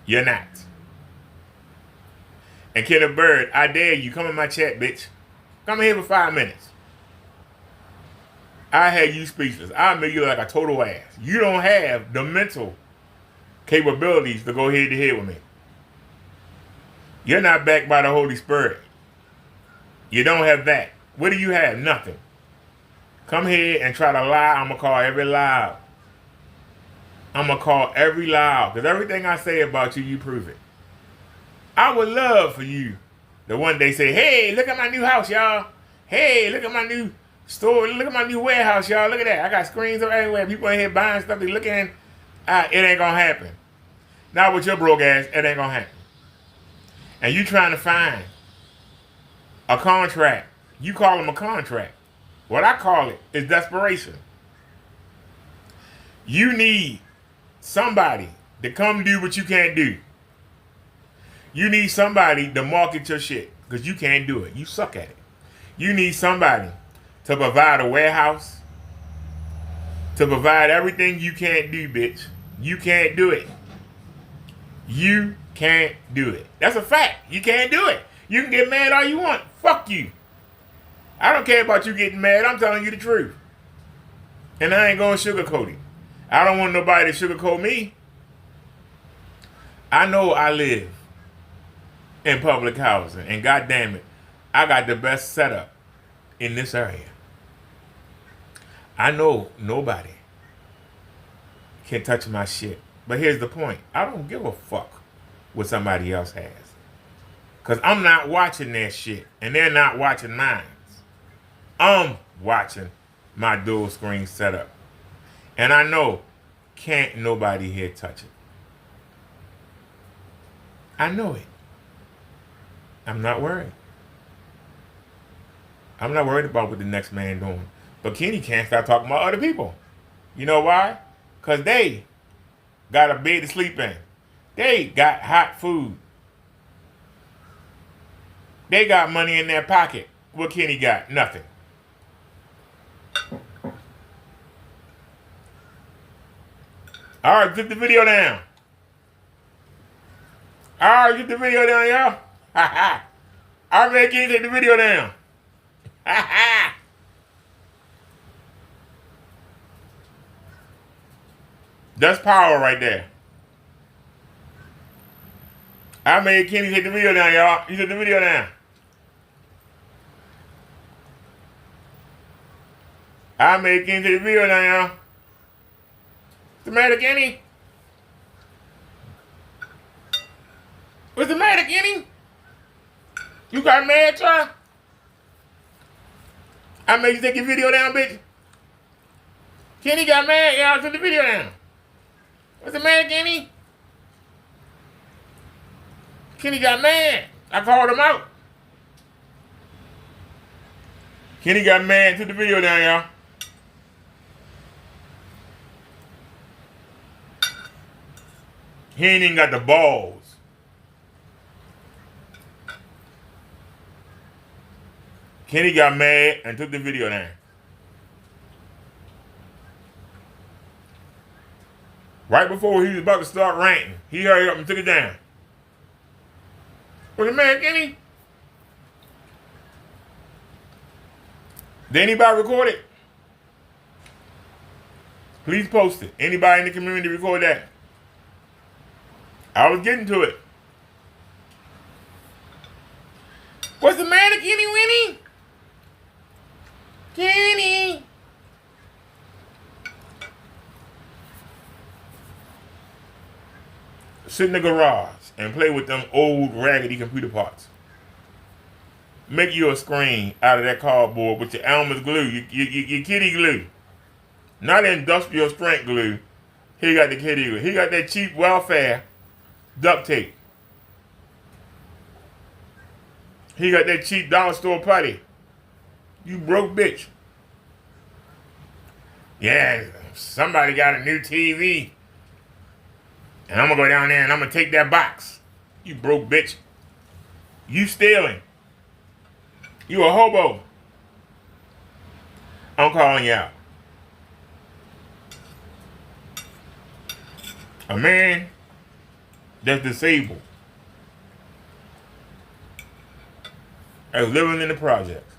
You're not. And Kenneth Bird, I dare you, come in my chat, bitch. Come in here for 5 minutes. I had you speechless. I'll make you look like a total ass. You don't have the mental capabilities to go head to head with me. You're not backed by the Holy Spirit. You don't have that. What do you have? Nothing. Come here and try to lie. I'm going to call every lie out. I'm going to call every lie out. Because everything I say about you, you prove it. I would love for you to one day say, hey, look at my new house, y'all. Hey, look at my new store. Look at my new warehouse, y'all. Look at that. I got screens everywhere. People in here buying stuff. They looking. It ain't going to happen. Not with your broke ass. It ain't going to happen. and you trying to find a contract. You call them a contract. What I call it is desperation. You need somebody to come do what you can't do. You need somebody to market your shit because you can't do it. You suck at it. You need somebody to provide a warehouse, to provide everything you can't do, bitch. You can't do it. You can't do it. That's a fact. You can't do it. You can get mad all you want. Fuck you. I don't care about you getting mad. I'm telling you the truth. And I ain't going to sugarcoat it. I don't want nobody to sugarcoat me. I know I live in public housing. And goddamn it, I got the best setup in this area. I know nobody can touch my shit. But here's the point. I don't give a fuck what somebody else has. Because I'm not watching their shit. And they're not watching mine. I'm watching my dual screen setup. And I know can't nobody here touch it. I know it. I'm not worried. I'm not worried about what the next man doing. But Kenny can't stop talking about other people. You know why? Because they got a bed to sleep in. They got hot food. They got money in their pocket. What Kenny got? Nothing. All right, get the video down. All right, get the video down, y'all. Ha ha. All right, man, can you take the video down? Ha ha. That's power right there. I made Kenny take the video down, y'all. He took the video down. I made Kenny take the video down, y'all. What's the matter, Kenny? What's the matter, Kenny? You got mad, child? I made you take your video down, bitch. Kenny got mad, y'all. Took the video down. What's the matter, Kenny? Kenny got mad. I called him out. Kenny got mad. Took the video down, y'all. He ain't even got the balls. Kenny got mad and took the video down. Right before he was about to start ranting, he hurried up and took it down. What's the matter, Kenny? Did anybody record it? Please post it. Anybody in the community record that? I was getting to it. What's the matter, Kenny Winnie? Kenny. Sit in the garage and play with them old raggedy computer parts. Make you a screen out of that cardboard with your Elmer's glue, your kitty glue. Not industrial strength glue. He got the kitty glue. He got that cheap welfare duct tape. He got that cheap dollar store putty. You broke bitch. Yeah, somebody got a new TV. And I'm going to go down there and I'm going to take that box. You broke bitch. You stealing. You a hobo. I'm calling you out. A man that's disabled, that's living in the projects,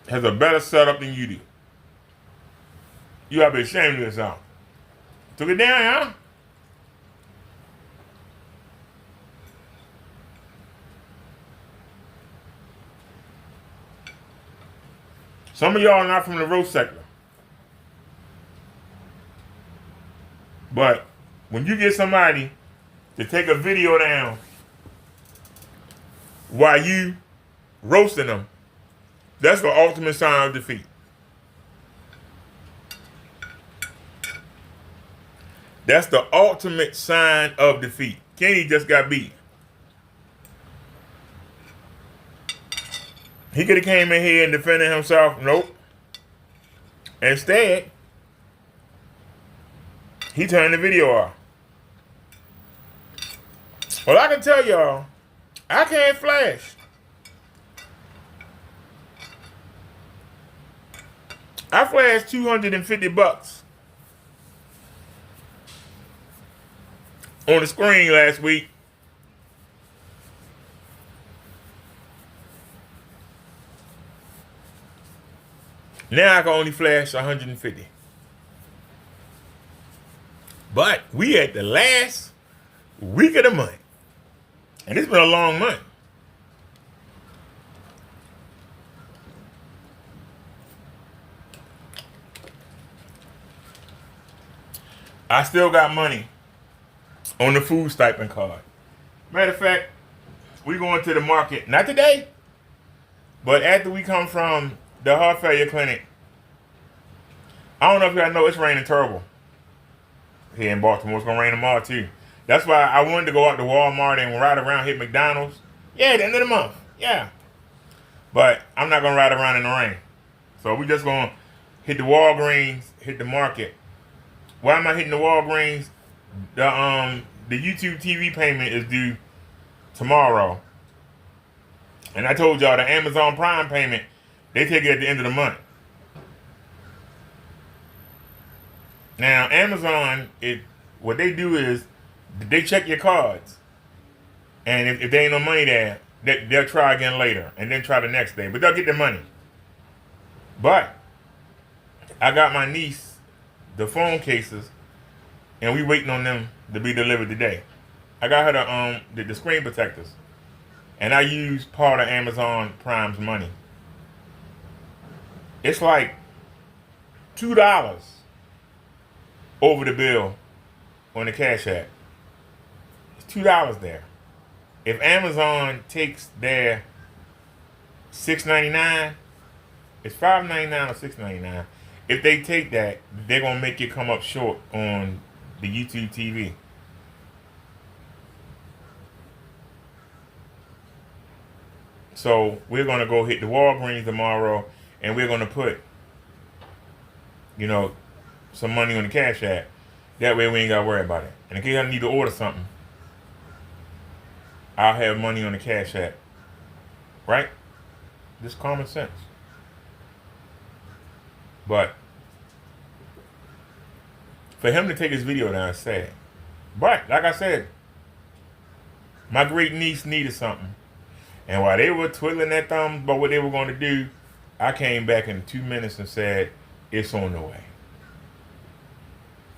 has a better setup than you do. You ought to be ashamed of yourself. Took it down, huh? Some of y'all are not from the roast sector. But when you get somebody to take a video down while you roasting them, that's the ultimate sign of defeat. That's the ultimate sign of defeat. Kenny just got beat. He could have came in here and defended himself. Nope. Instead, he turned the video off. Well, I can tell y'all, I can't flash. I flashed $250 on the screen last week. Now I can only flash 150. But we at the last week of the month. And it's been a long month. I still got money on the food stipend card. Matter of fact, we going to the market, not today, but after we come from the heart failure clinic. I don't know if y'all know it's raining terrible here in Baltimore. It's going to rain tomorrow too. That's why I wanted to go out to Walmart and ride around, hit McDonald's. Yeah, at the end of the month. Yeah. But I'm not going to ride around in the rain. So we just going to hit the Walgreens, hit the market. Why am I hitting the Walgreens? The YouTube TV payment is due tomorrow. And I told y'all the Amazon Prime payment, they take it at the end of the month. Now, Amazon, what they do is they check your cards. And if there ain't no money there, they'll try again later. And then try the next day. But they'll get their money. But I got my niece the phone cases, and we waiting on them to be delivered today. I got her the screen protectors. And I used part of Amazon Prime's money. It's like $2 over the bill on the Cash App. It's $2 there. If Amazon takes their $6.99, it's $5.99 or $6.99. If they take that, they're gonna make it come up short on the YouTube TV. So we're gonna go hit the Walgreens tomorrow, and we're gonna put, some money on the Cash App. That way we ain't gotta worry about it. And in case I need to order something, I'll have money on the Cash App. Right? Just common sense. But for him to take his video down is sad. But like I said, my great niece needed something. And while they were twiddling their thumbs about what they were going to do, I came back in 2 minutes and said, it's on the way.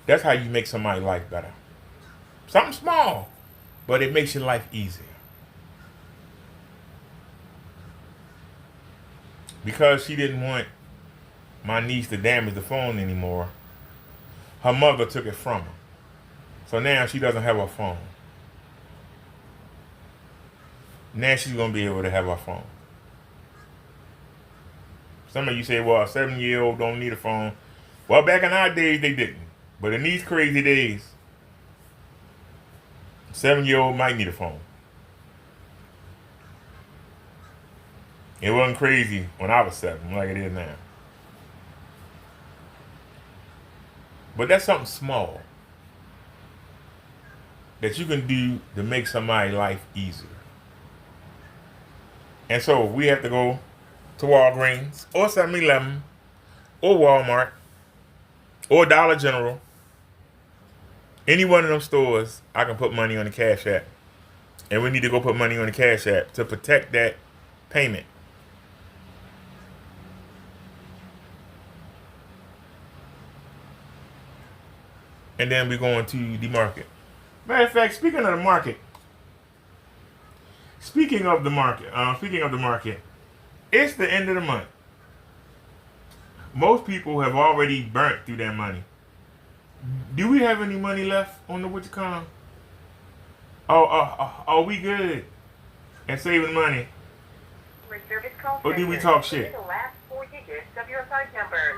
That's how you make somebody's life better. Something small, but it makes your life easier. Because she didn't want my niece to damage the phone anymore, her mother took it from her. So now she doesn't have her phone. Now she's going to be able to have her phone. Some of you say, well, a 7-year-old don't need a phone. Well, back in our days, they didn't. But in these crazy days, a 7-year-old might need a phone. It wasn't crazy when I was 7, like it is now. But that's something small that you can do to make somebody's life easier. And so we have to go to Walgreens or 7-Eleven or Walmart or Dollar General. Any one of those stores, I can put money on the Cash App. And we need to go put money on the Cash App to protect that payment. And then we're going to the market. Matter of fact, speaking of the market, it's the end of the month. Most people have already burnt through their money. Do we have any money left on the WitchCon? Are we good at saving money? Or do we talk shit? The last 4 digits of your card number.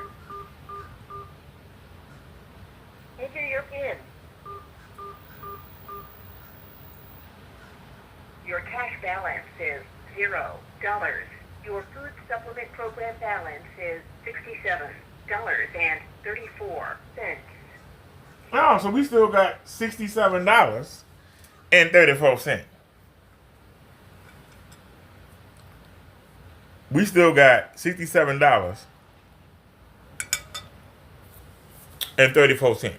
Enter your PIN. Your cash balance is $0. Your food supplement program balance is $67.34. Oh, so we still got $67.34. We still got $67.34.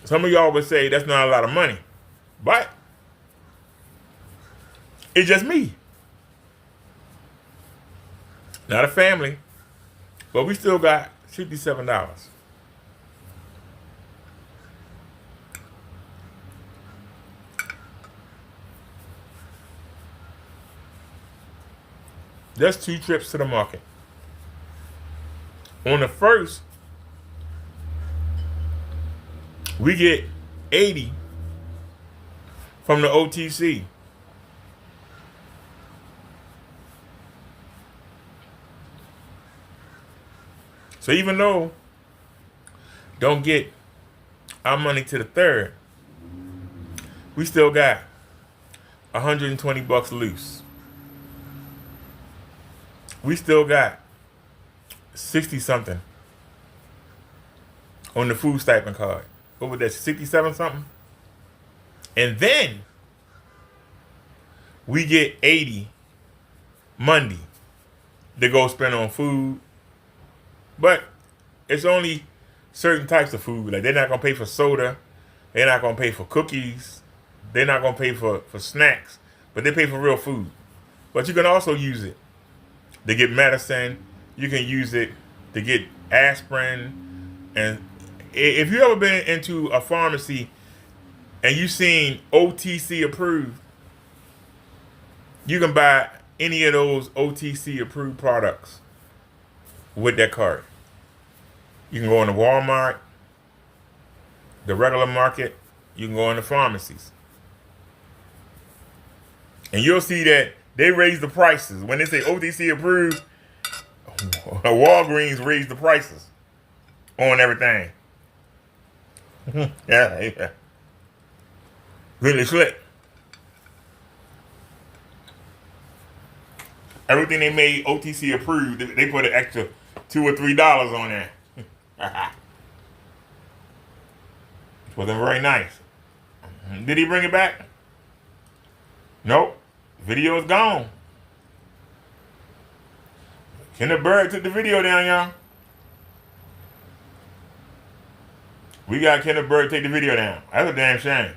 Some of y'all would say that's not a lot of money, but it's just me. Not a family, but we still got $67. That's 2 trips to the market. On the first, we get 80 from the OTC. So even though don't get our money to the third, we still got $120 loose. We still got 60 something on the food stipend card. What was that, 67 something? And then we get 80 Monday to go spend on food. But it's only certain types of food. Like, they're not gonna pay for soda, they're not gonna pay for cookies, they're not gonna pay for snacks, but they pay for real food. But you can also use it to get medicine. You can use it to get aspirin. And if you ever been into a pharmacy and you seen OTC approved, you can buy any of those OTC approved products with that card. You can go into Walmart, the regular market, you can go into pharmacies. And you'll see that they raise the prices. When they say OTC approved, Walgreens raised the prices on everything. Yeah. Really slick. Everything they made OTC approved, they put an extra $2 or $3 on there. Wasn't very nice. Did he bring it back? Nope. Video is gone. Kenneth Bird took the video down, y'all. We got Kenneth Bird take the video down. That's a damn shame.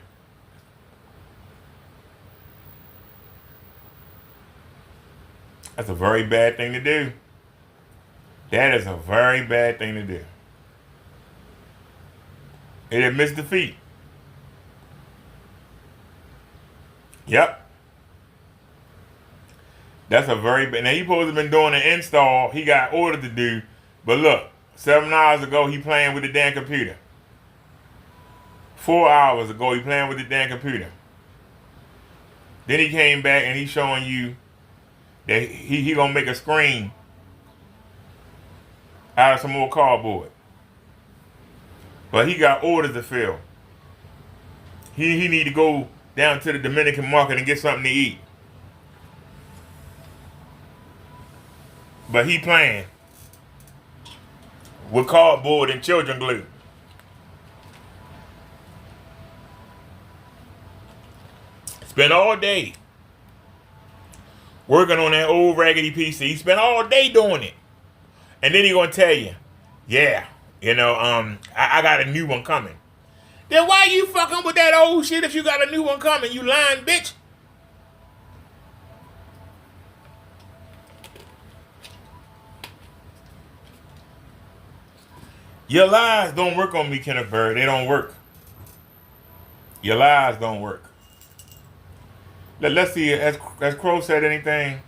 That's a very bad thing to do. That is a very bad thing to do. It admits defeat. Yep. That's a very bad. Now, he supposed to have been doing an install he got ordered to do, but look, 7 hours ago he playing with the damn computer. 4 hours ago he playing with the damn computer. Then he came back and he's showing you that he gonna make a screen out of some more cardboard. But he got orders to fill. He need to go down to the Dominican market and get something to eat. But he playing with cardboard and children glue. Spent all day working on that old raggedy PC. He spent all day doing it. And then he gonna tell you, yeah, I got a new one coming. Then why you fucking with that old shit if you got a new one coming, you lying bitch? Your lies don't work on me, Kenneth Bird. They don't work. Your lies don't work. Let's see, has Crow said anything?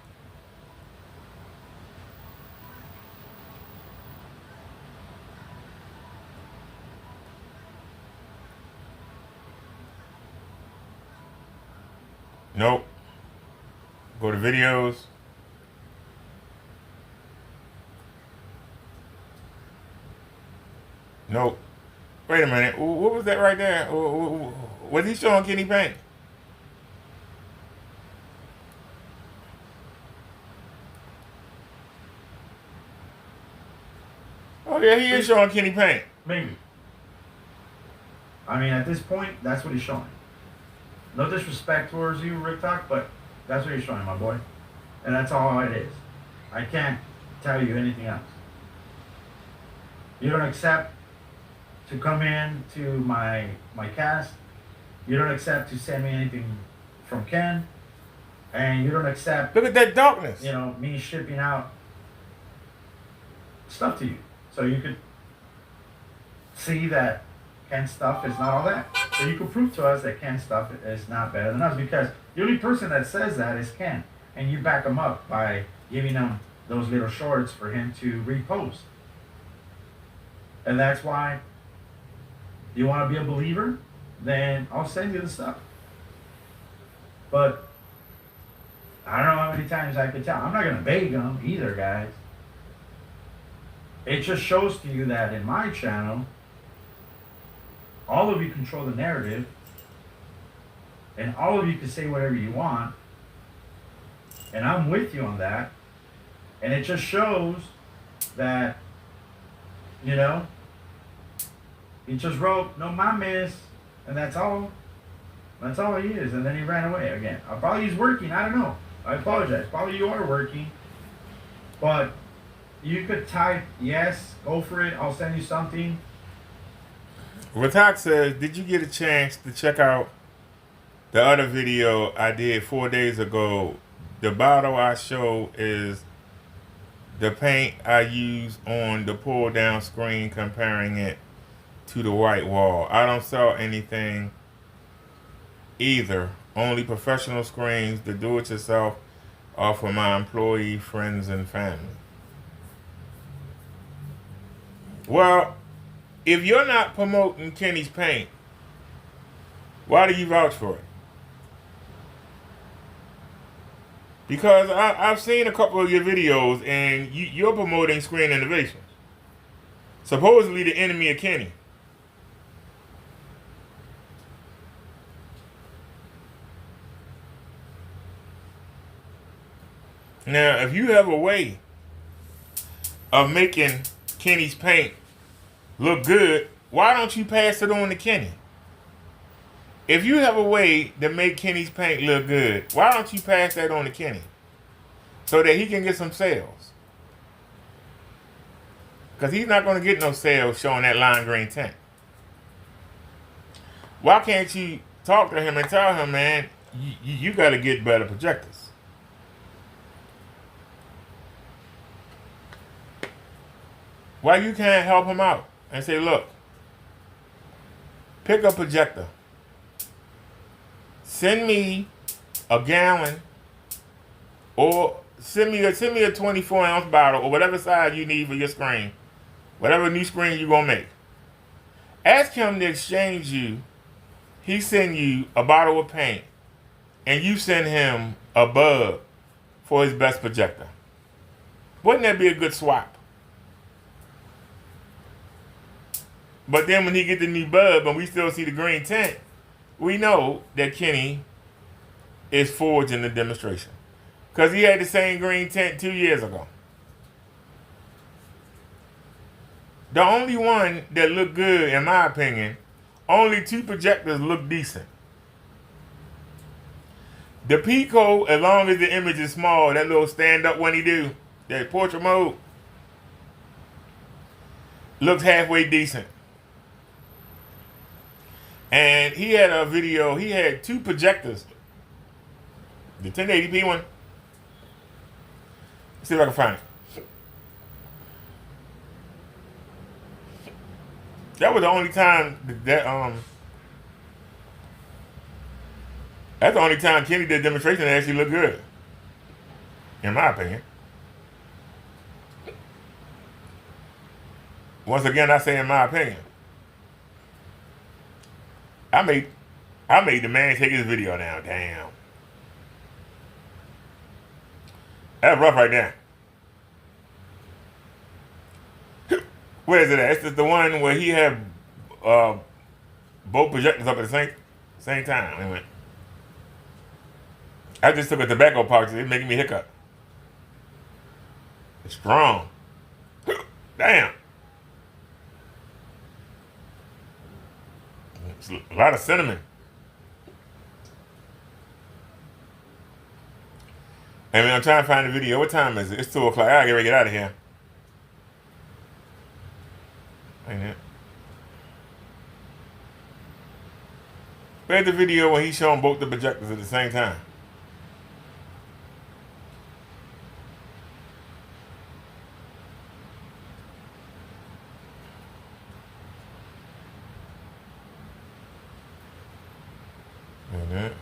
Nope. Go to videos. No. Wait a minute. What was that right there? Was he showing Kenny Payne? Oh yeah, he is showing Kenny Payne. Maybe. I mean, at this point, that's what he's showing. No disrespect towards you, Rick Talk, but that's what he's showing, my boy. And that's all it is. I can't tell you anything else. You don't accept to come in to my cast. You don't accept to send me anything from Ken. And you don't accept, Look at that darkness. you know, me shipping out stuff to you. So you could see that Ken's stuff is not all that. So you could prove to us that Ken's stuff is not better than us, because the only person that says that is Ken. And you back him up by giving him those little shorts for him to repost. And that's why you want to be a believer, then I'll send you the stuff. But I don't know how many times I could tell. I'm not going to beg them either, guys. It just shows to you that in my channel, all of you control the narrative, and all of you can say whatever you want, and I'm with you on that. And it just shows that, you know, he just wrote, "No mames," and that's all. That's all he is. And then he ran away again. Probably he's working. I don't know. I apologize. Probably you are working. But you could type, yes, go for it. I'll send you something. Ratak says, did you get a chance to check out the other video I did 4 days ago? The bottle I show is the paint I use on the pull down screen, comparing it to the white wall. I don't sell anything either. Only professional screens. The do-it-yourself are for my employee, friends, and family. Well, if you're not promoting Kenny's paint, why do you vouch for it? Because I've seen a couple of your videos, and you're promoting Screen Innovations, supposedly the enemy of Kenny. Now, if you have a way of making Kenny's paint look good, why don't you pass it on to Kenny? If you have a way to make Kenny's paint look good, why don't you pass that on to Kenny so that he can get some sales? Because he's not going to get no sales showing that lime green tint. Why can't you talk to him and tell him, man, you got to get better projectors? Why you can't help him out and say, look, pick a projector. Send me a gallon, or send me a 24-ounce bottle, or whatever size you need for your screen, whatever new screen you're going to make. Ask him to exchange you. He send you a bottle of paint, and you send him a bulb for his best projector. Wouldn't that be a good swap? But then when he get the new bulb and we still see the green tint, we know that Kenny is forged in the demonstration. Because he had the same green tint 2 years ago. The only one that looked good, in my opinion, only 2 projectors look decent. The Pico, as long as the image is small, that little stand-up one he do, that portrait mode, looks halfway decent. And he had a video, he had 2 projectors. The 1080p one. Let's see if I can find it. That was the only time that's the only time Kenny did demonstration that actually looked good. In my opinion. Once again, I say in my opinion. I made the man take his video down. Damn. That's rough right there. Where is it at? It's the one where he had both projectors up at the same time. Wait a minute. I just took a tobacco pouch. It's making me hiccup. It's strong. Damn. It's a lot of cinnamon. Hey man, I'm trying to find the video. What time is it? It's 2 o'clock. I gotta get out of here. Ain't it? Where's the video when he's showing both the projectors at the same time? Ain't it?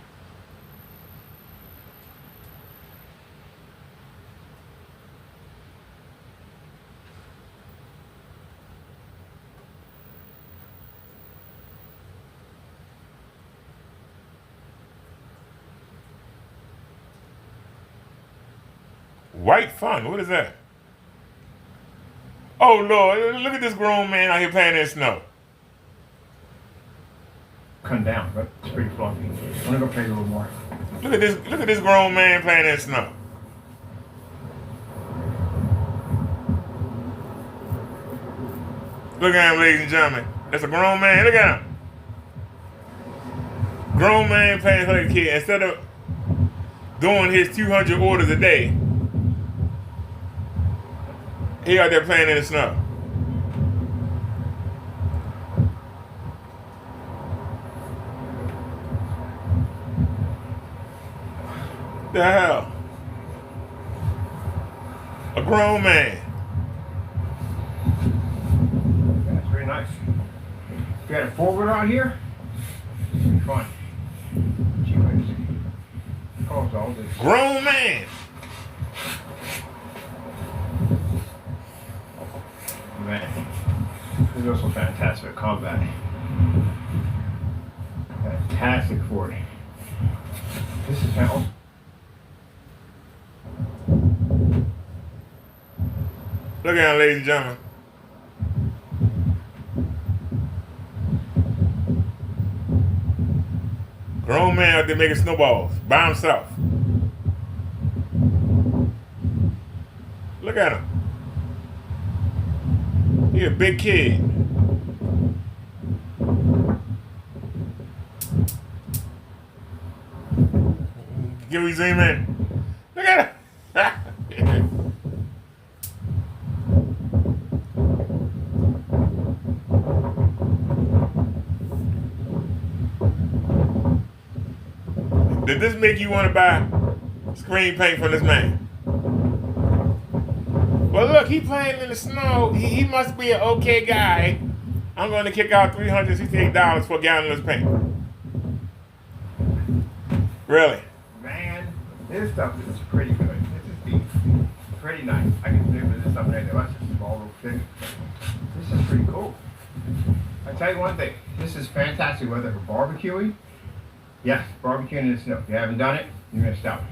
White fun. What is that? Oh Lord! Look at this grown man out here playing in snow. Come down, but it's pretty fluffy. I'm gonna go play a little more. Look at this! Look at this grown man playing in snow. Look at him, ladies and gentlemen. That's a grown man. Look at him. Grown man playing like a kid. Instead of doing his 200 orders a day, he out there playing in the snow. The hell? A grown man. That's very nice. If you had a forward out here, it'd be fun. Gee whiz. Cause all this. Grown man. Man, this is also fantastic combat. Fantastic for it. This is how. Look at him, ladies and gentlemen. Grown man out there making snowballs by himself. Look at him. He a big kid. Can we zoom in? Look at him. Did this make you want to buy screen paint from this man? Well, look, he playing in the snow. He must be an okay guy. I'm going to kick out $368 for a gallon of this paint. Really? Man, this stuff is pretty good. This is pretty nice. I can live with this stuff right there. That's just a small little thing. This is pretty cool. I tell you one thing. This is fantastic weather for barbecuing. Yes, barbecuing in the snow. If you haven't done it, you missed out.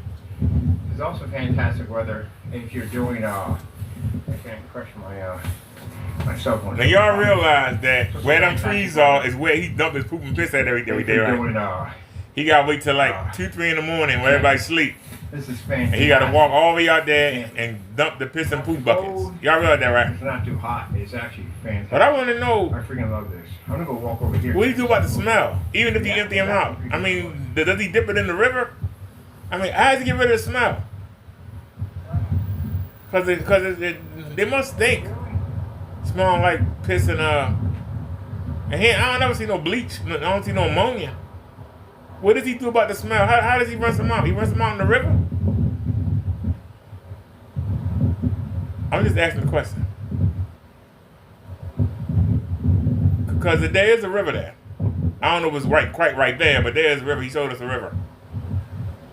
It's also fantastic weather if you're doing I can't crush my cell phone. Now y'all realize that where them trees are is where he dump his poop and piss at every day, right? Doing, he gotta wait till like 2, 3 in the morning when everybody sleep. This is fantastic. And he gotta walk all the way out there and dump the piss and poop buckets. Y'all realize that, right? It's not too hot. It's actually fantastic. But I want to know, I freaking love this. I'm gonna go walk over here. what do you do about the smell? Even if you empty him out. I mean, does he dip it in the river? I mean, how does he get rid of the smell? Cause they must stink. Smelling like piss and I don't never see no bleach. I don't see no ammonia. What does he do about the smell? How does he rinse them out? He rinse them out in the river? I'm just asking the question. Because there is a river there. I don't know if it's quite right there, but there is a river. He showed us a river.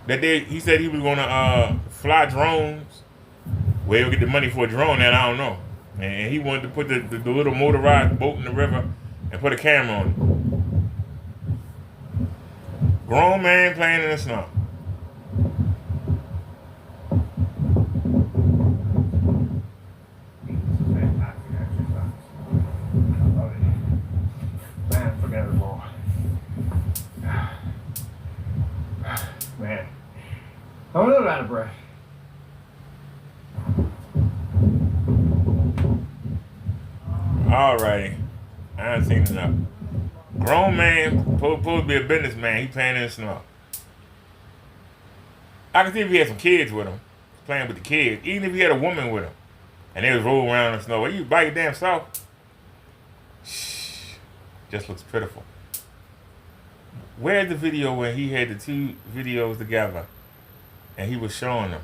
He said he was gonna fly drones. Where he'll get the money for a drone at, I don't know. And he wanted to put the little motorized boat in the river and put a camera on it. Grown man playing in the snow. Fantastic exercise. Alrighty. I ain't seen enough. Grown man, supposed to be a businessman, he playing in the snow. I can see if he had some kids with him, playing with the kids. Even if he had a woman with him, and they was rolling around in the snow. You by your damn self? Shh. Just looks pitiful. Where's the video when he had the two videos together, and he was showing them?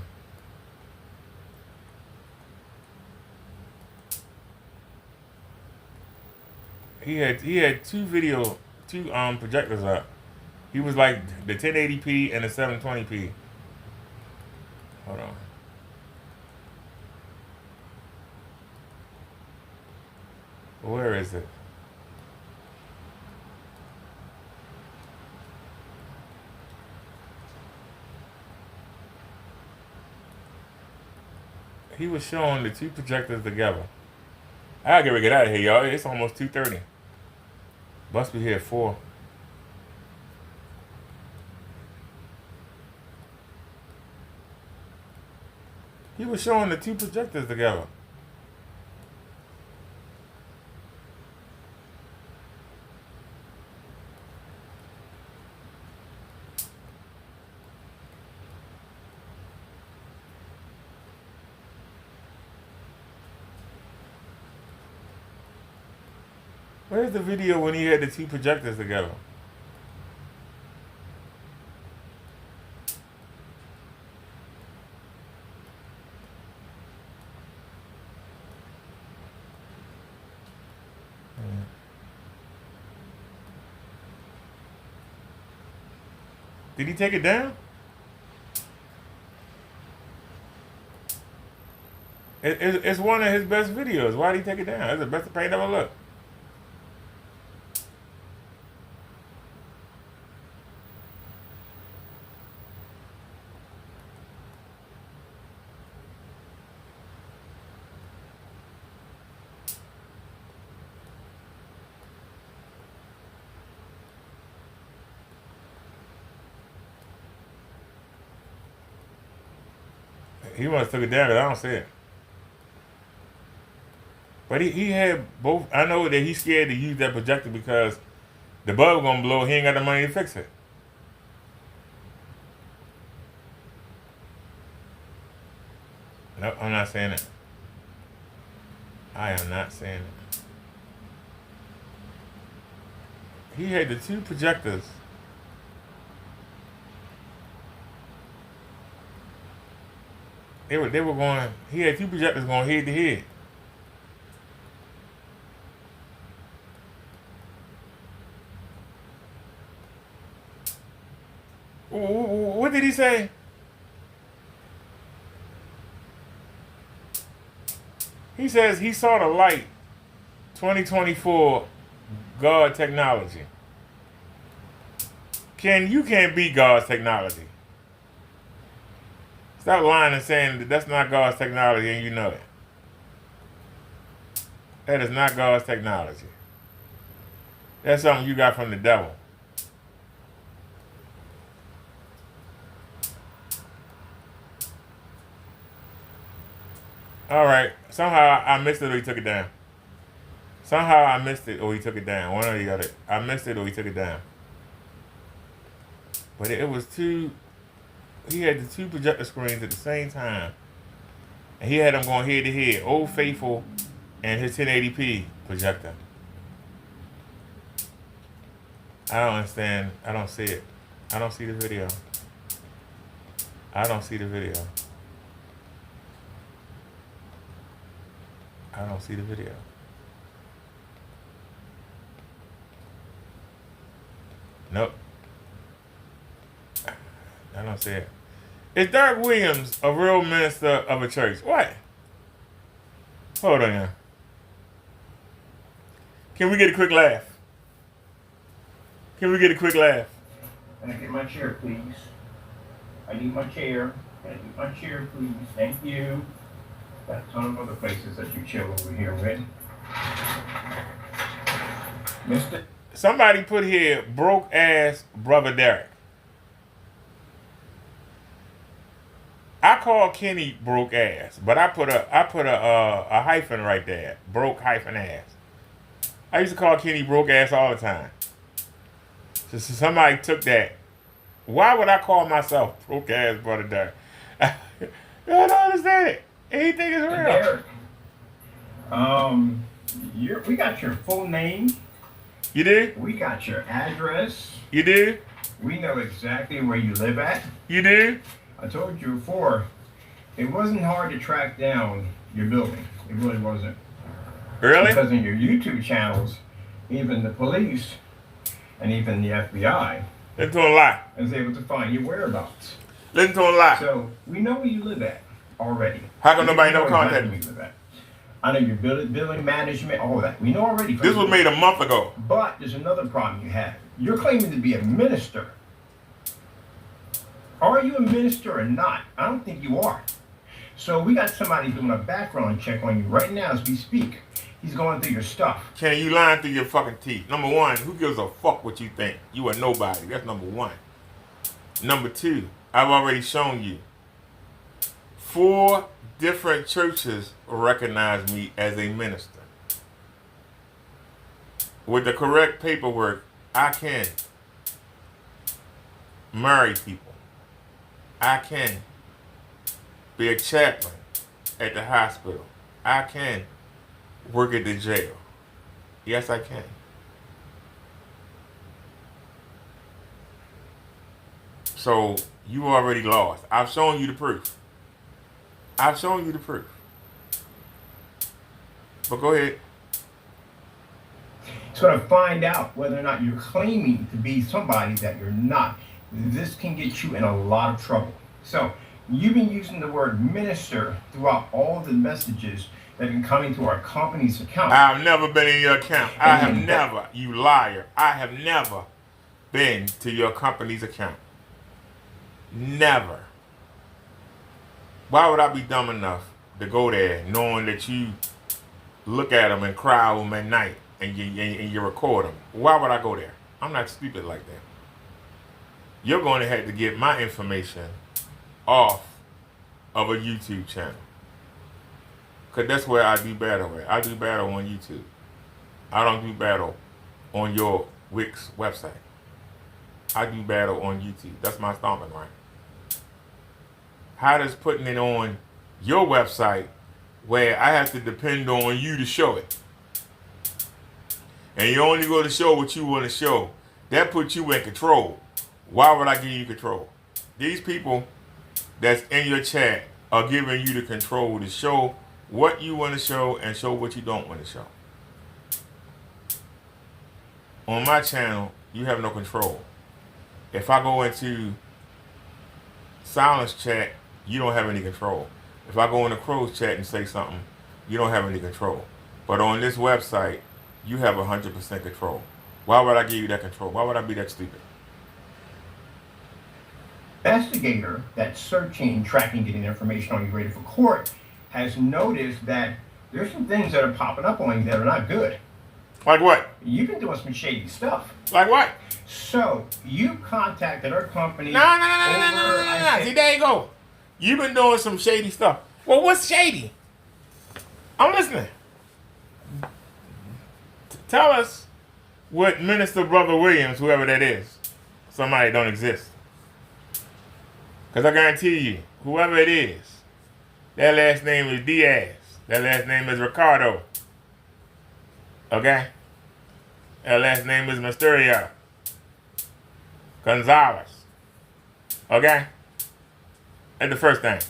He had two projectors up. He was like the 1080p and the 720p. Hold on. Where is it? He was showing the two projectors together. I gotta get out of here, y'all. It's almost 2:30. Must be here at 4. He was showing the two projectors together. Where's the video when he had the two projectors together? Did he take it down? It's one of his best videos. Why did he take it down? It's the best paint ever looked. He must have took it down because I don't see it. But he had both. I know that he's scared to use that projector because the bulb gonna blow. He ain't got the money to fix it. No, I'm not saying it. I am not saying it. He had the two projectors. They were going. He had two projectors going head to head. What did he say? He says he saw the light. 2024 God technology. You can't beat God's technology. Stop lying and saying that that's not God's technology and you know it. That is not God's technology. That's something you got from the devil. All right. Somehow I missed it or he took it down. Somehow I missed it or he took it down. One or the other. I missed it or he took it down. But it was two. He had the two projector screens at the same time. And he had them going head to head. Old Faithful and his 1080p projector. I don't understand. I don't see it. I don't see the video. I don't see the video. I don't see the video. Nope. I don't see it. Is Derek Williams a real minister of a church? What? Hold on now. Can we get a quick laugh? Can we get a quick laugh? Can I get my chair, please? I need my chair. Can I get my chair, please? Thank you. Got a ton of other places that you chill over here with. Mister? Somebody put here, broke ass brother Derek. I call Kenny broke ass, but I put a hyphen right there, broke hyphen ass. I used to call Kenny broke ass all the time. So somebody took that. Why would I call myself broke ass brother Derek? I don't understand it. Anything is real. Derek, we got your full name. You did? We got your address. You did? We know exactly where you live at. You did? I told you before, it wasn't hard to track down your building. It really wasn't. Really? Because in your YouTube channels, even the police and even the FBI Listen to a lie. is able to find your whereabouts. Listen to a lie. So we know where you live at already. How come nobody know no contact exactly me? where you live at. I know your billing management, all of that. We know already. This was made a month ago. But there's another problem you have. You're claiming to be a minister. Are you a minister or not? I don't think you are. So we got somebody doing a background check on you right now as we speak. He's going through your stuff. Can you lying through your fucking teeth? Number one, who gives a fuck what you think? You are nobody. That's number one. Number two, I've already shown you. 4 different churches recognize me as a minister. With the correct paperwork, I can marry people. I can be a chaplain at the hospital. I can work at the jail. Yes, I can. So you already lost. I've shown you the proof. I've shown you the proof. But go ahead. It's going to find out whether or not you're claiming to be somebody that you're not. This can get you in a lot of trouble. So you've been using the word minister throughout all the messages that have been coming to our company's account. I've never been in your account. I have never, you liar. I have never been to your company's account. Never. Why would I be dumb enough to go there knowing that you look at them and cry over them at night and you record them? Why would I go there? I'm not stupid like that. You're going to have to get my information off of a YouTube channel. Because that's where I do battle at. I do battle on YouTube. I don't do battle on your Wix website. I do battle on YouTube. That's my stomping right. How does putting it on your website where I have to depend on you to show it? And you only go to show what you want to show. That puts you in control. Why would I give you control? These people that's in your chat are giving you the control to show what you want to show and show what you don't want to show. On my channel, you have no control. If I go into silence chat, you don't have any control. If I go into crow's chat and say something, you don't have any control. But on this website, you have 100% control. Why would I give you that control? Why would I be that stupid? Investigator that's searching, tracking, getting information on you ready for court has noticed that there's some things that are popping up on you that are not good. Like what? You've been doing some shady stuff. Like what? So you contacted our company. No. See, there you go. You've been doing some shady stuff. Well, what's shady? I'm listening. Tell us what Minister Brother Williams, whoever that is, somebody don't exist. Because I guarantee you, whoever it is, that last name is Diaz. That last name is Ricardo. Okay? That last name is Mysterio. Gonzalez. Okay? That's the first thing.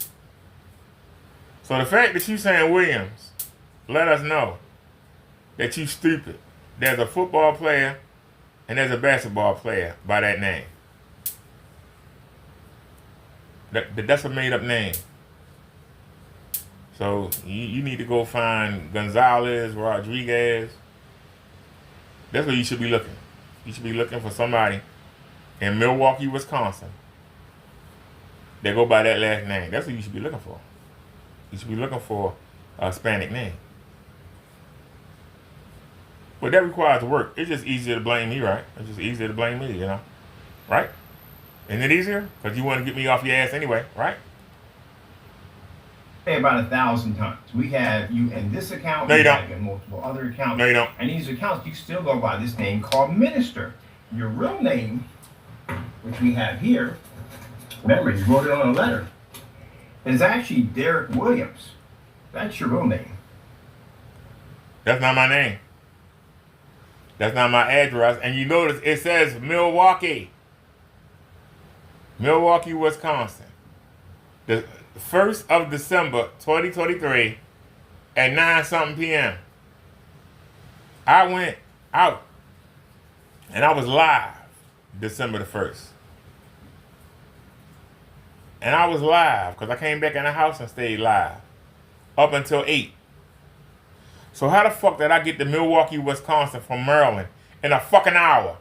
So the fact that you saying Williams, let us know that you stupid. There's a football player and there's a basketball player by that name. That's a made-up name. So you need to go find Gonzalez, Rodriguez. That's where you should be looking. You should be looking for somebody in Milwaukee, Wisconsin. They go by that last name. That's what you should be looking for. You should be looking for a Hispanic name. But that requires work. It's just easier to blame me, right? It's just easier to blame me, you know? Right? Isn't it easier? Because you want to get me off your ass anyway, right? Say about 1,000 times. We have you in this account. No, you we don't. have you in multiple other accounts. No, you don't. And these accounts, you still go by this name called Minister. Your real name, which we have here, remember, you wrote it on a letter, is actually Derek Williams. That's your real name. That's not my name. That's not my address. And you notice it says Milwaukee. Milwaukee, Wisconsin. The 1st of December, 2023 at 9-something p.m. I went out and I was live December the 1st. And I was live because I came back in the house and stayed live up until 8. So how the fuck did I get to Milwaukee, Wisconsin from Maryland in a fucking hour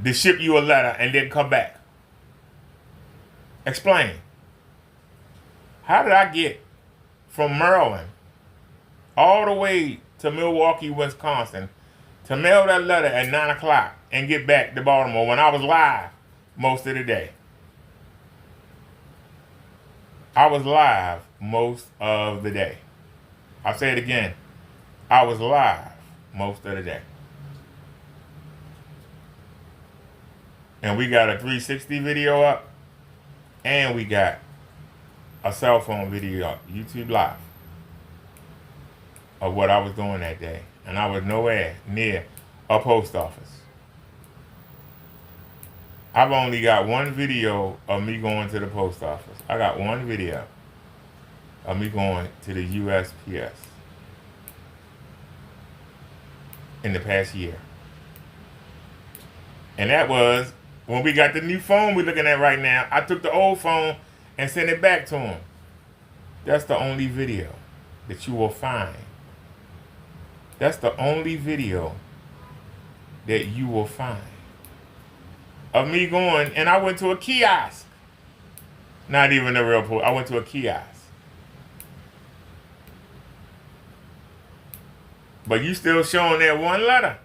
to ship you a letter and then come back? Explain. How did I get from Maryland all the way to Milwaukee, Wisconsin to mail that letter at 9 o'clock and get back to Baltimore when I was live most of the day? I was live most of the day. I'll say it again. I was live most of the day. And we got a 360 video up. And we got a cell phone video up. YouTube Live. Of what I was doing that day. And I was nowhere near a post office. I've only got one video of me going to the post office. I got one video of me going to the USPS in the past year. And that was when we got the new phone we're looking at right now. I took the old phone and sent it back to him. That's the only video that you will find. That's the only video that you will find of me going, and I went to a kiosk. Not even a real pool. I went to a kiosk. But you still showing that one letter.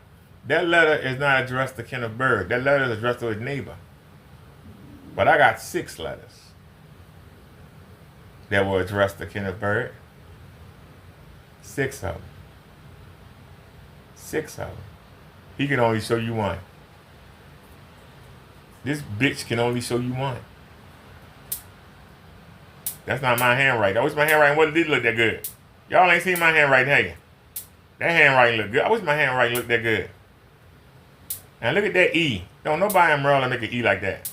That letter is not addressed to Kenneth Bird. That letter is addressed to his neighbor. But I got 6 letters that were addressed to Kenneth Bird. 6 of them. 6 of them. He can only show you one. This bitch can only show you one. That's not my handwriting. I wish my handwriting wasn't did look that good. Y'all ain't seen my handwriting, have you? That handwriting look good. I wish my handwriting looked that good. And look at that E. Don't nobody in Maryland make an E like that.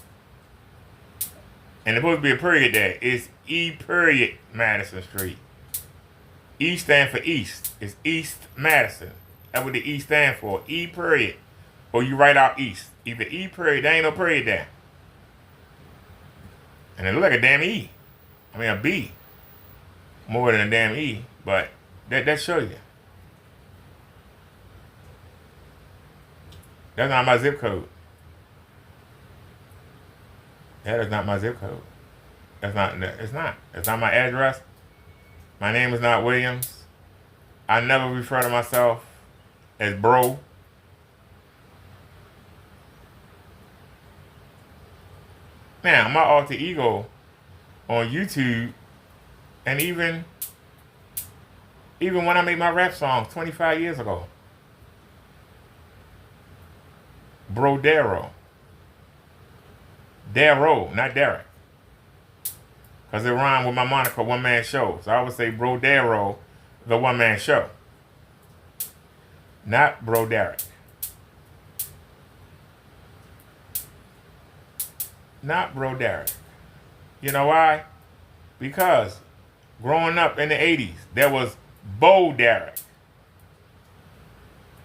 And there's supposed to be a period there. It's E period Madison Street. E stand for East. It's East Madison. That's what the E stand for. E period. Or you write out East. Either E period, there ain't no period there. And it look like a damn E. I mean a B. More than a damn E. But that shows you. That's not my zip code. That is not my zip code. It's not. It's not my address. My name is not Williams. I never refer to myself as bro. Now, my alter ego on YouTube, and even when I made my rap songs 25 years ago, Brodero. Darrow, not Derek. Because it rhymed with my moniker, One Man Show. So I would say Brodero, the One Man Show. Not Bro Derek. Not Bro Derek. You know why? Because growing up in the 80s, there was Bo Derek.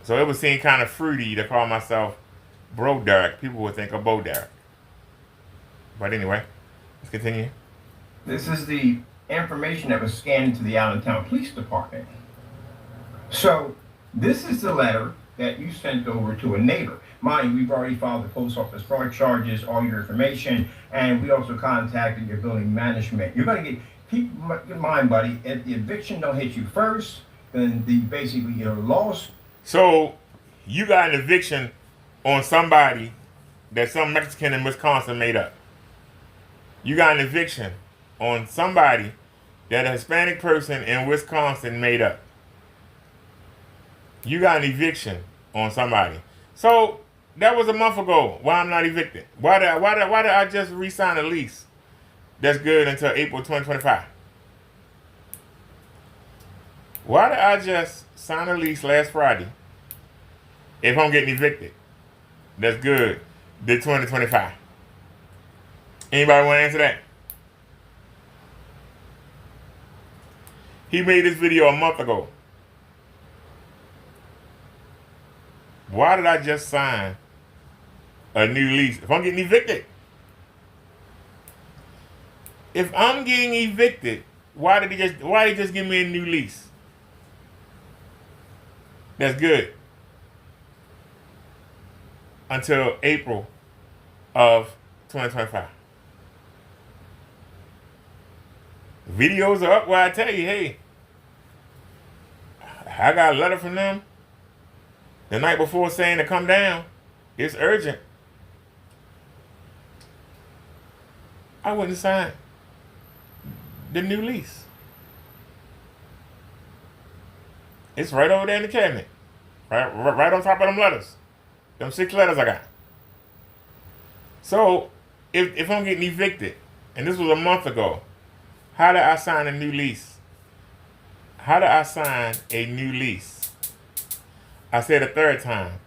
So it would seem kind of fruity to call myself Bro Derek. People would think of Bo Derek. But anyway, let's continue. This is the information that was scanned into the Allentown Police Department. So this is the letter that you sent over to a neighbor. Mind you, we've already filed the post office fraud charges, all your information, and we also contacted your building management. You're going to keep in mind, buddy, if the eviction don't hit you first, then basically you're lost. So you got an eviction on somebody that some Mexican in Wisconsin made up. You got an eviction on somebody that a Hispanic person in Wisconsin made up. You got an eviction on somebody. So that was a month ago. Why I'm not evicted? Why did I just re-sign a lease that's good until April 2025? Why did I just sign a lease last Friday if I'm getting evicted? That's good to 2025. Anybody want to answer that? He made this video a month ago. Why did I just sign a new lease if I'm getting evicted? If I'm getting evicted, why did he just give me a new lease? That's good. Until April of 2025. Videos are up where I tell you, hey, I got a letter from them the night before saying to come down. It's urgent. I wouldn't sign the new lease. It's right over there in the cabinet. Right on top of them letters. Them 6 letters I got. So, if I'm getting evicted, and this was a month ago, how did I sign a new lease? How did I sign a new lease? I said a third time.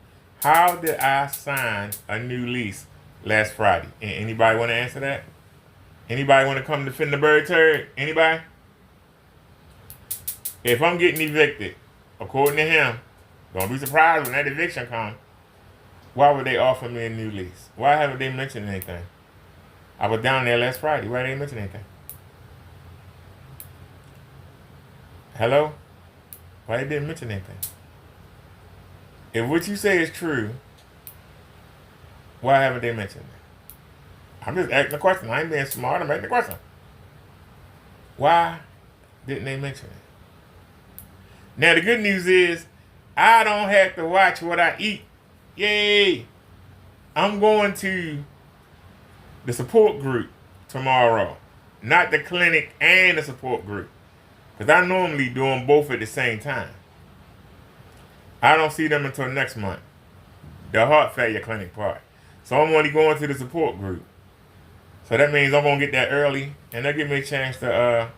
How did I sign a new lease last Friday? Anybody want to answer that? Anybody want to come defend the bird turd? Anybody? If I'm getting evicted, according to him, don't be surprised when that eviction comes. Why would they offer me a new lease? Why haven't they mentioned anything? I was down there last Friday. Why didn't they mention anything? Hello? Why they didn't mention anything? If what you say is true, why haven't they mentioned it? I'm just asking the question. I ain't being smart. I'm asking the question. Why didn't they mention it? Now, the good news is I don't have to watch what I eat. Yay! I'm going to the support group tomorrow. Not the clinic and the support group. Because I normally do them both at the same time. I don't see them until next month. The heart failure clinic part. So I'm only going to the support group. So that means I'm going to get there early. And they'll give me a chance to,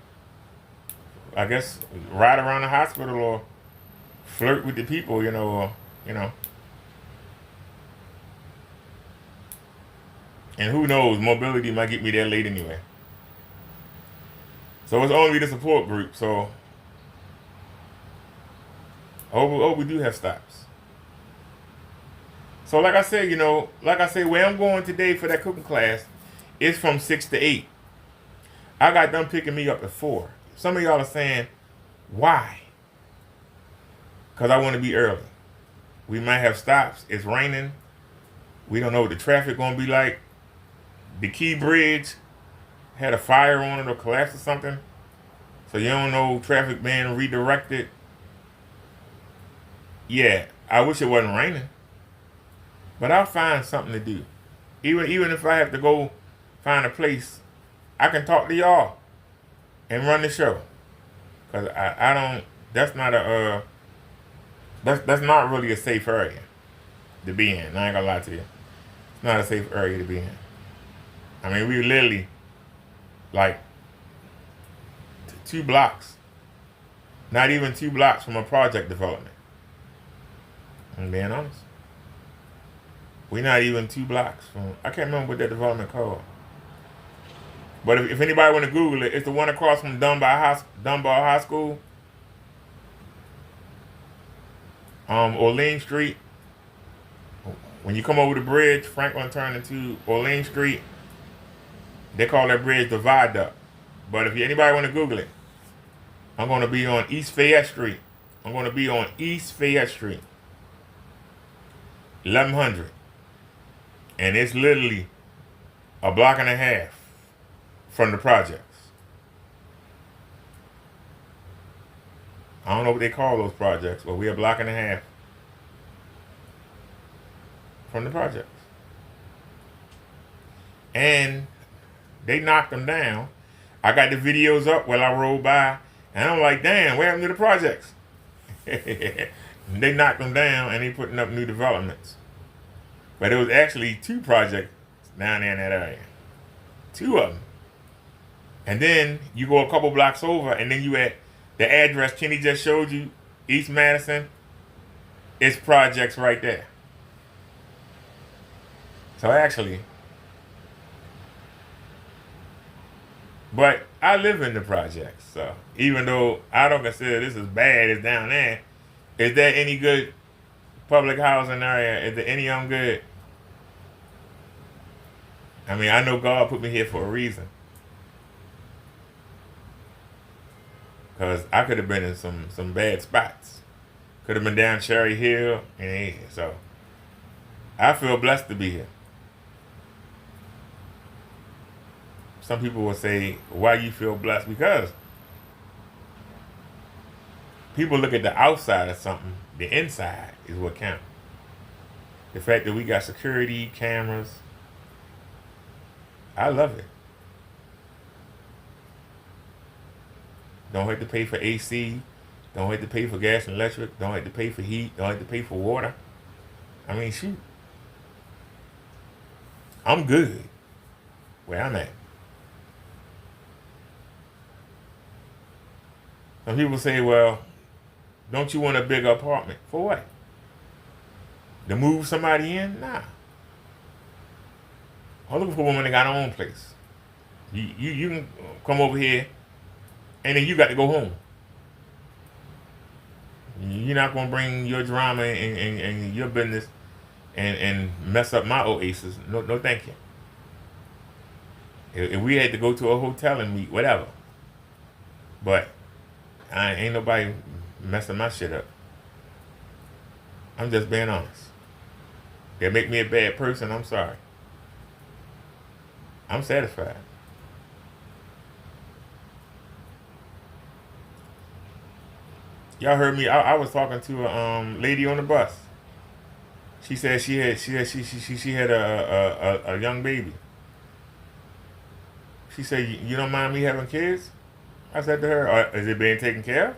I guess, ride around the hospital or flirt with the people, or. And who knows, mobility might get me there late anyway. So it's only the support group, so hope we do have stops. So like I said, where I'm going today for that cooking class is from 6 to 8. I got them picking me up at 4. Some of y'all are saying, why? Because I want to be early. We might have stops. It's raining. We don't know what the traffic going to be like. The Key Bridge had a fire on it or collapsed or something. So you don't know traffic being redirected. Yeah, I wish it wasn't raining. But I'll find something to do. Even if I have to go find a place, I can talk to y'all and run the show. Cause I don't. That's not a. That's not really a safe area to be in. I ain't gonna lie to you. It's not a safe area to be in. I mean, we literally like 2 blocks. Not even 2 blocks from a project development. I'm being honest. We're not even 2 blocks from. I can't remember what that development called. But if anybody want to Google it, it's the one across from Dunbar High School. Orleans Street. When you come over the bridge, Franklin turned into Orleans Street. They call that bridge the viaduct. But if anybody want to Google it, I'm going to be on East Fayette Street. 1100. And it's literally a block and a half from the projects. I don't know what they call those projects, but we're a block and a half from the projects. And they knocked them down. I got the videos up while I rolled by, and I'm like, damn, what happened to the projects? They knocked them down, and they putting up new developments. But it was actually 2 projects down there in that area. 2 of them. And then you go a couple blocks over, and then you at the address Kenny just showed you, East Madison. It's projects right there. So actually, but I live in the projects, so even though I don't consider this as bad as down there, is there any good public housing area? Is there any of them good? I mean, I know God put me here for a reason. Because I could have been in some bad spots. Could have been down Cherry Hill. And so I feel blessed to be here. Some people will say, why you feel blessed? Because people look at the outside of something. The inside is what counts. The fact that we got security, cameras. I love it. Don't have to pay for AC. Don't have to pay for gas and electric. Don't have to pay for heat. Don't have to pay for water. I mean, shoot. I'm good where I'm at. Some people say, well, don't you want a bigger apartment? For what? To move somebody in? Nah. I'm looking for a woman that got her own place. You can come over here, and then you got to go home. You're not going to bring your drama and your business and mess up my oasis. No, thank you. If we had to go to a hotel and meet, whatever. But ain't nobody messing my shit up. I'm just being honest. They make me a bad person, I'm sorry. I'm satisfied. Y'all heard me. I was talking to a lady on the bus. She said she had a young baby. She said, you don't mind me having kids? I said to her, is it being taken care of?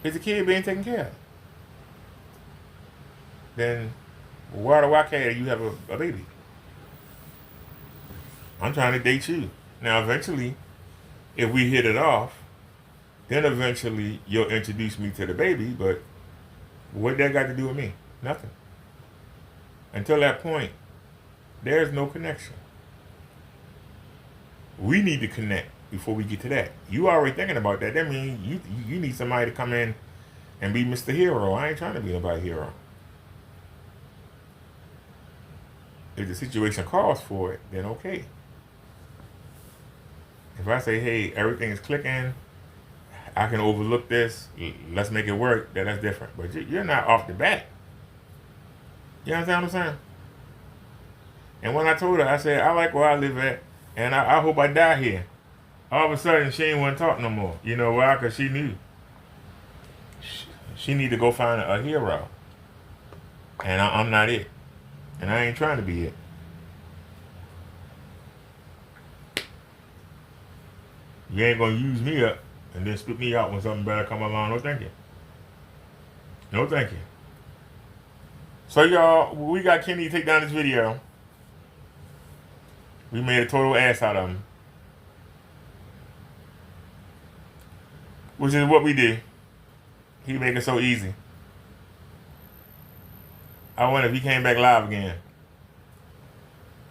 Is the kid being taken care of? Then why do I care you have a baby? I'm trying to date you. Now eventually, if we hit it off, then eventually you'll introduce me to the baby, but what that got to do with me? Nothing. Until that point, there's no connection. We need to connect before we get to that. You already thinking about that. That means you need somebody to come in and be Mr. Hero. I ain't trying to be nobody's hero. If the situation calls for it, then okay. If I say, hey, everything is clicking, I can overlook this, let's make it work, then that's different. But you're not off the bat. You understand what I'm saying? And when I told her, I said, I like where I live at, and I hope I die here. All of a sudden, she ain't want to talk no more. You know why? Because she knew. She need to go find a hero. And I'm not it. And I ain't trying to be it. You ain't going to use me up and then spit me out when something better come along. No thank you. No thank you. So y'all, we got Kenny to take down this video. We made a total ass out of him. Which is what we do. He make it so easy. I wonder if he came back live again.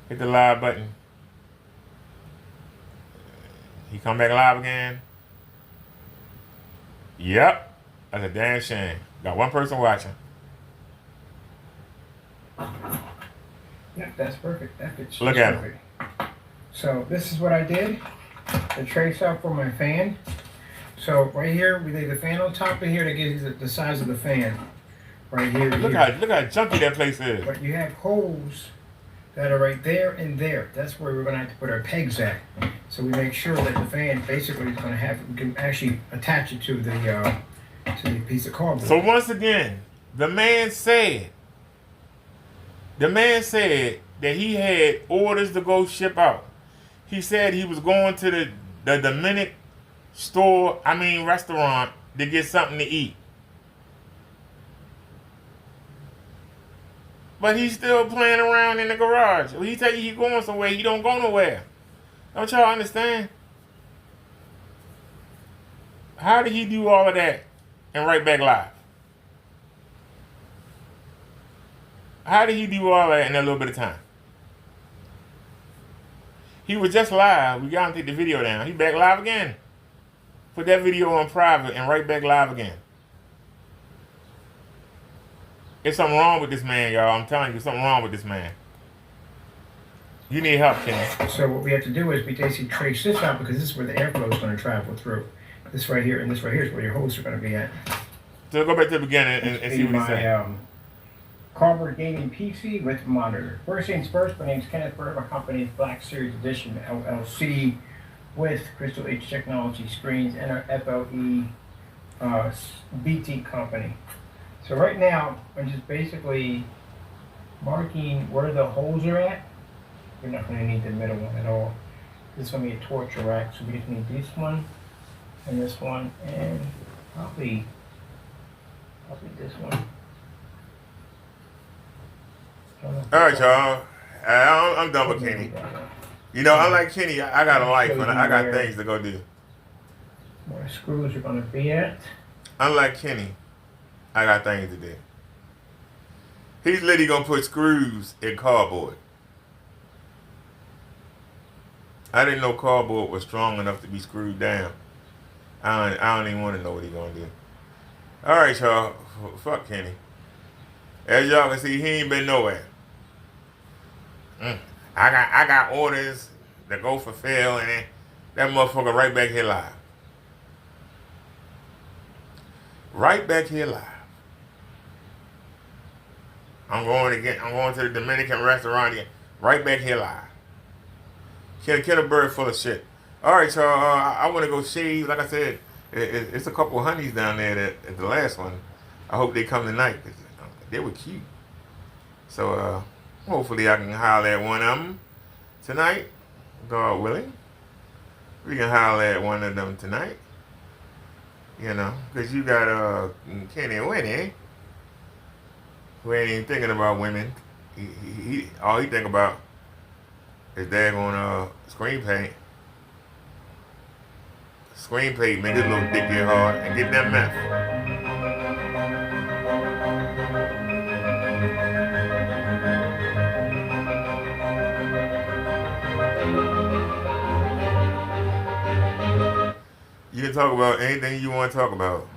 Hit the live button. He come back live again. Yep. That's a damn shame. Got one person watching. Yeah, that's perfect. That fits. Look at him. So this is what I did. The trace out for my fan. So right here, we lay the fan on top of here to get the size of the fan. Right here. Look how junky that place is. But you have holes that are right there and there. That's where we're gonna have to put our pegs at. So we make sure that the fan basically is gonna have, we can actually attach it to the piece of cardboard. So once again, the man said that he had orders to go ship out. he said he was going to the Dominican restaurant to get something to eat. But he's still playing around in the garage. When he tell you he's going somewhere, he don't go nowhere. Don't y'all understand? How did he do all of that and right back live? How did he do all that in a little bit of time? He was just live. We got him to take the video down. He back live again. Put that video on private and right back live again. There's something wrong with this man, y'all. I'm telling you, there's something wrong with this man. You need help, Kenny. So what we have to do is we basically trace this out because this is where the airflow is going to travel through. This right here and this right here is where your holes are going to be at. So go back to the beginning and see what he said. Cardboard gaming PC with monitor. First things first, my name is Kenneth Bird. My company is Black Series Edition LLC with Crystal H Technology screens and our FLE BT company. So right now, I'm just basically marking where the holes are at. We're not going to need the middle one at all. This is going to be a torture rack, so we just need this one and this one and probably this one. All right, y'all. I'm done with Kenny. You know, unlike Kenny, I got a life and I got things to go do. Where screws are going to be at. Unlike Kenny, I got things to do. He's literally going to put screws in cardboard. I didn't know cardboard was strong enough to be screwed down. I don't even want to know what he's going to do. All right, y'all. Fuck Kenny. As y'all can see, he ain't been nowhere. I got orders to go fulfill, and then that motherfucker right back here live. Right back here live. I'm going to the Dominican restaurant again. Right back here live. Kill a bird full of shit. All right, y'all. I want to go shave. Like I said, it's a couple of honeys down there at the last one. I hope they come tonight. They were cute. So hopefully I can holler at one of them tonight. God willing. We can holler at one of them tonight. You know, because you got Kenny Winnie, who ain't even thinking about women. He all he think about is daggone screen paint. Screen paint make his little dick get hard and get that meth. You can talk about anything you want to talk about.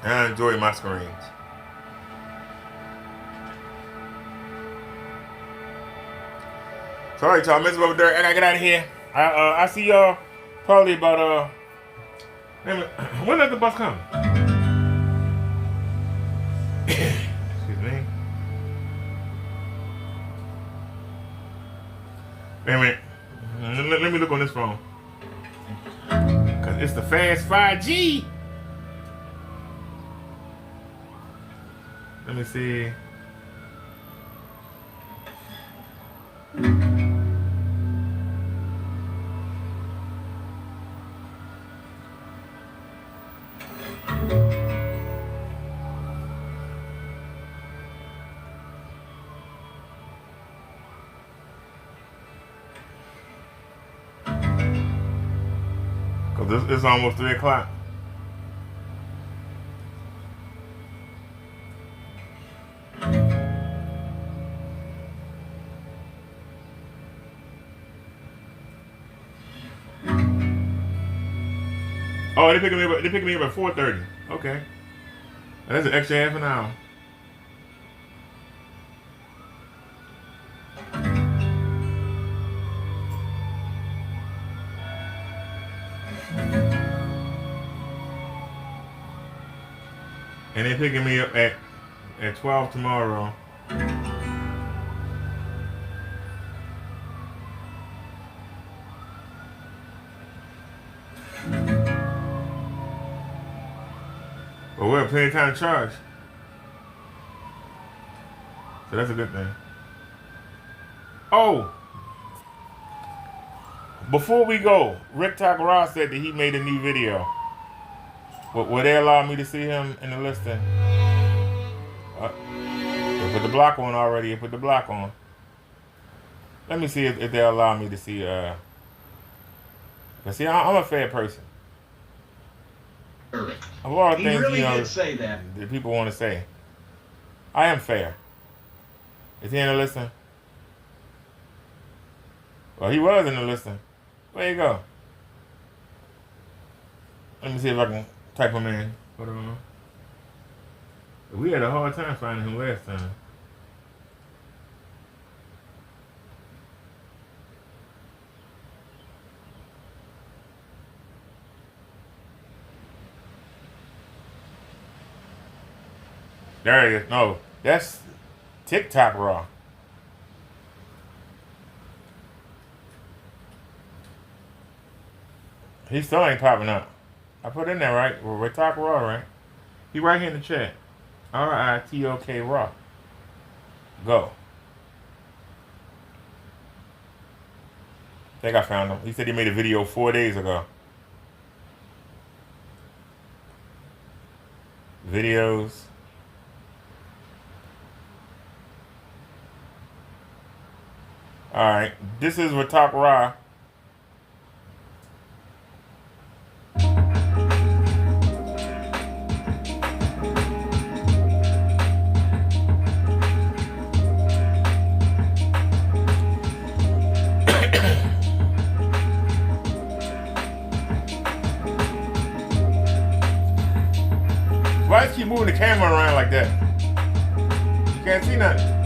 I enjoy my screens. Sorry, y'all. Mr. Over there. I gotta get out of here. I see y'all probably about when does the bus come? Excuse me. Wait a minute. Let me look on this phone. Cause it's the fast 5G. Let me see. Cause it's almost 3 o'clock. Oh, they picking me up at 4:30. Okay. That's an extra half an hour. And they're picking me up at 12 tomorrow. we have plenty of time to charge. So that's a good thing. Oh, before we go, Rick Takara said that he made a new video. Will they allow me to see him in the listing? They put the block on already. They put the block on. Let me see if they'll allow me to see. But see, I'm a fair person. A lot of He things, really you know, did say that. people want to say. I am fair. Is he in the listing? Well, he was in the listing. There you go. Let me see if I can type him in. Hold on. We had a hard time finding him last time. There he is. No, that's TikTok Raw. He still ain't popping up. I put in there, right? We're TikTok Raw, right? He right here in the chat. RITOK Raw. Go. I think I found him. He said he made a video 4 days ago. Videos. Alright. This is Ratak Ra. Why is she moving the camera around like that? You can't see nothing.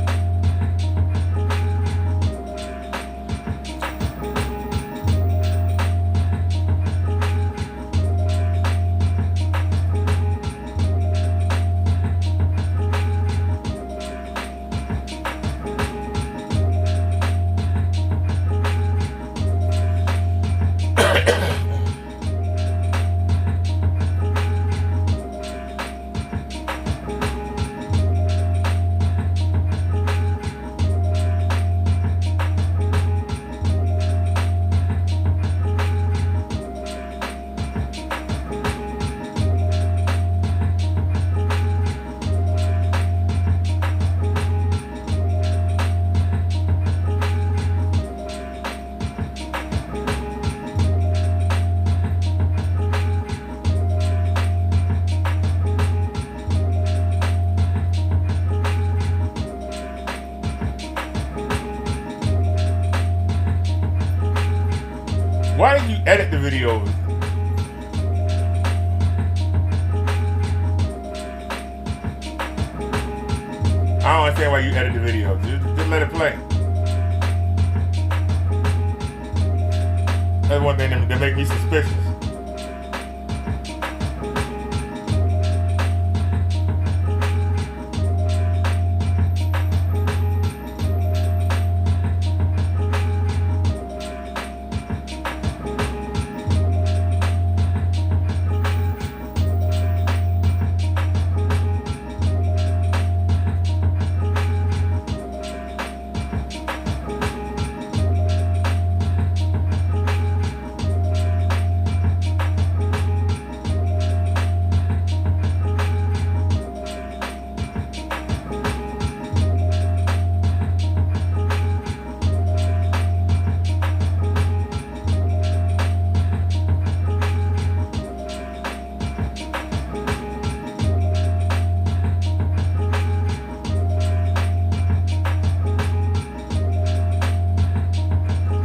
Why did you edit the video? I don't understand why you edit the video. Just let it play. That's one thing that make me suspicious.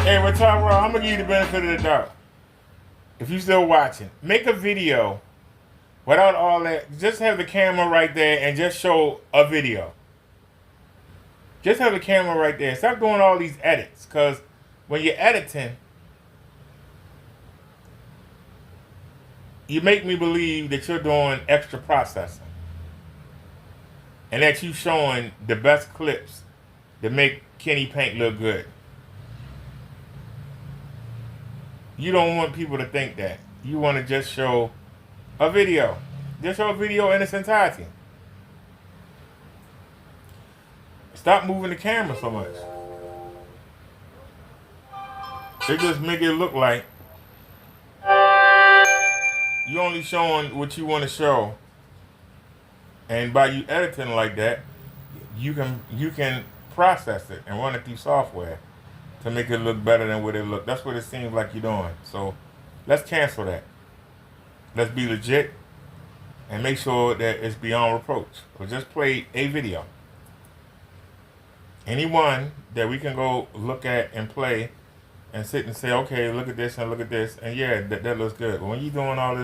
Hey, Retard Raw, I'm gonna give you the benefit of the doubt. If you still watching, make a video without all that. Just have the camera right there and just show a video. Just have the camera right there. Stop doing all these edits, because when you're editing, you make me believe that you're doing extra processing and that you showing the best clips that make Kenny Paint look good. You don't want people to think that. You want to just show a video. Just show a video in its entirety. Stop moving the camera so much. They just make it look like you only showing what you want to show. And by you editing like that, you can process it and run it through software to make it look better than what it looked. That's what it seems like you're doing. So let's cancel that. Let's be legit and make sure that it's beyond reproach. We just play a video. Anyone that we can go look at and play and sit and say, okay, look at this and look at this, and yeah, that looks good. But when you're doing all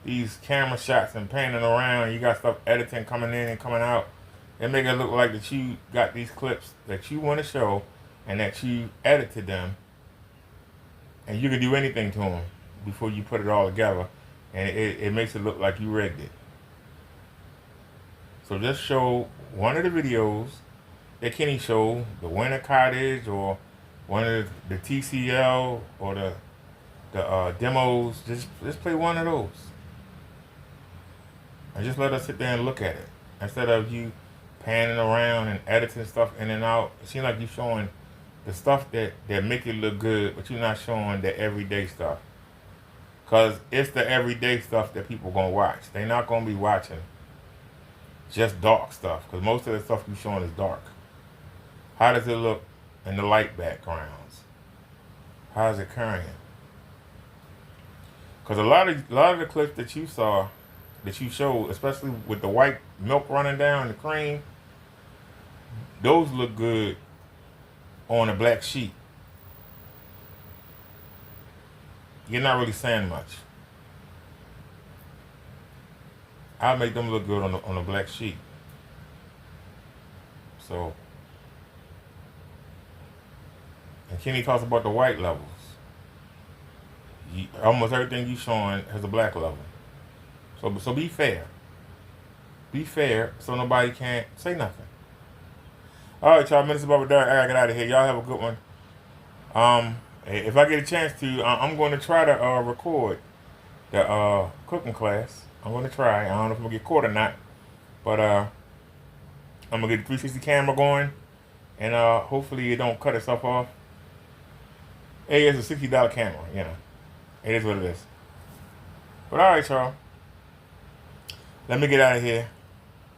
these camera shots and panning around, you got stuff editing coming in and coming out, it make it look like that you got these clips that you want to show and that you edited them, and you can do anything to them before you put it all together, and it makes it look like you rigged it. So just show one of the videos that Kenny showed, the Winter Cottage or one of the TCL or the demos. Just play one of those. And just let us sit there and look at it. Instead of you panning around and editing stuff in and out. It seems like you're showing the stuff that make it look good, but you're not showing the everyday stuff. Because it's the everyday stuff that people going to watch. They're not going to be watching just dark stuff. Because most of the stuff you're showing is dark. How does it look in the light backgrounds? How is it carrying? Because a lot of the clips that you saw, that you showed, especially with the white milk running down the cream, those look good on a black sheet. You're not really saying much. I'll make them look good on a black sheet. So, and Kenny talks about the white levels. Almost everything you showing has a black level. So be fair. Be fair so nobody can't say nothing. Alright, y'all, minutes above dark. I gotta get out of here. Y'all have a good one. If I get a chance to, I'm going to try to record the cooking class. I'm going to try. I don't know if I'm going to get caught or not. But I'm going to get the 360 camera going. And hopefully it don't cut itself off. Hey, it's a $60 camera, you know. It is what it is. But alright, y'all. Let me get out of here.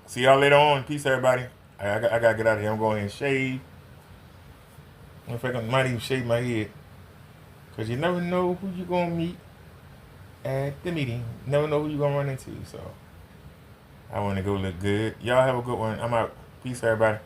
See y'all later on. Peace, everybody. I gotta get out of here. I'm going and shave. In fact, I might even shave my head. Because you never know who you're going to meet at the meeting. Never know who you're going to run into. So, I want to go look good. Y'all have a good one. I'm out. Peace, everybody.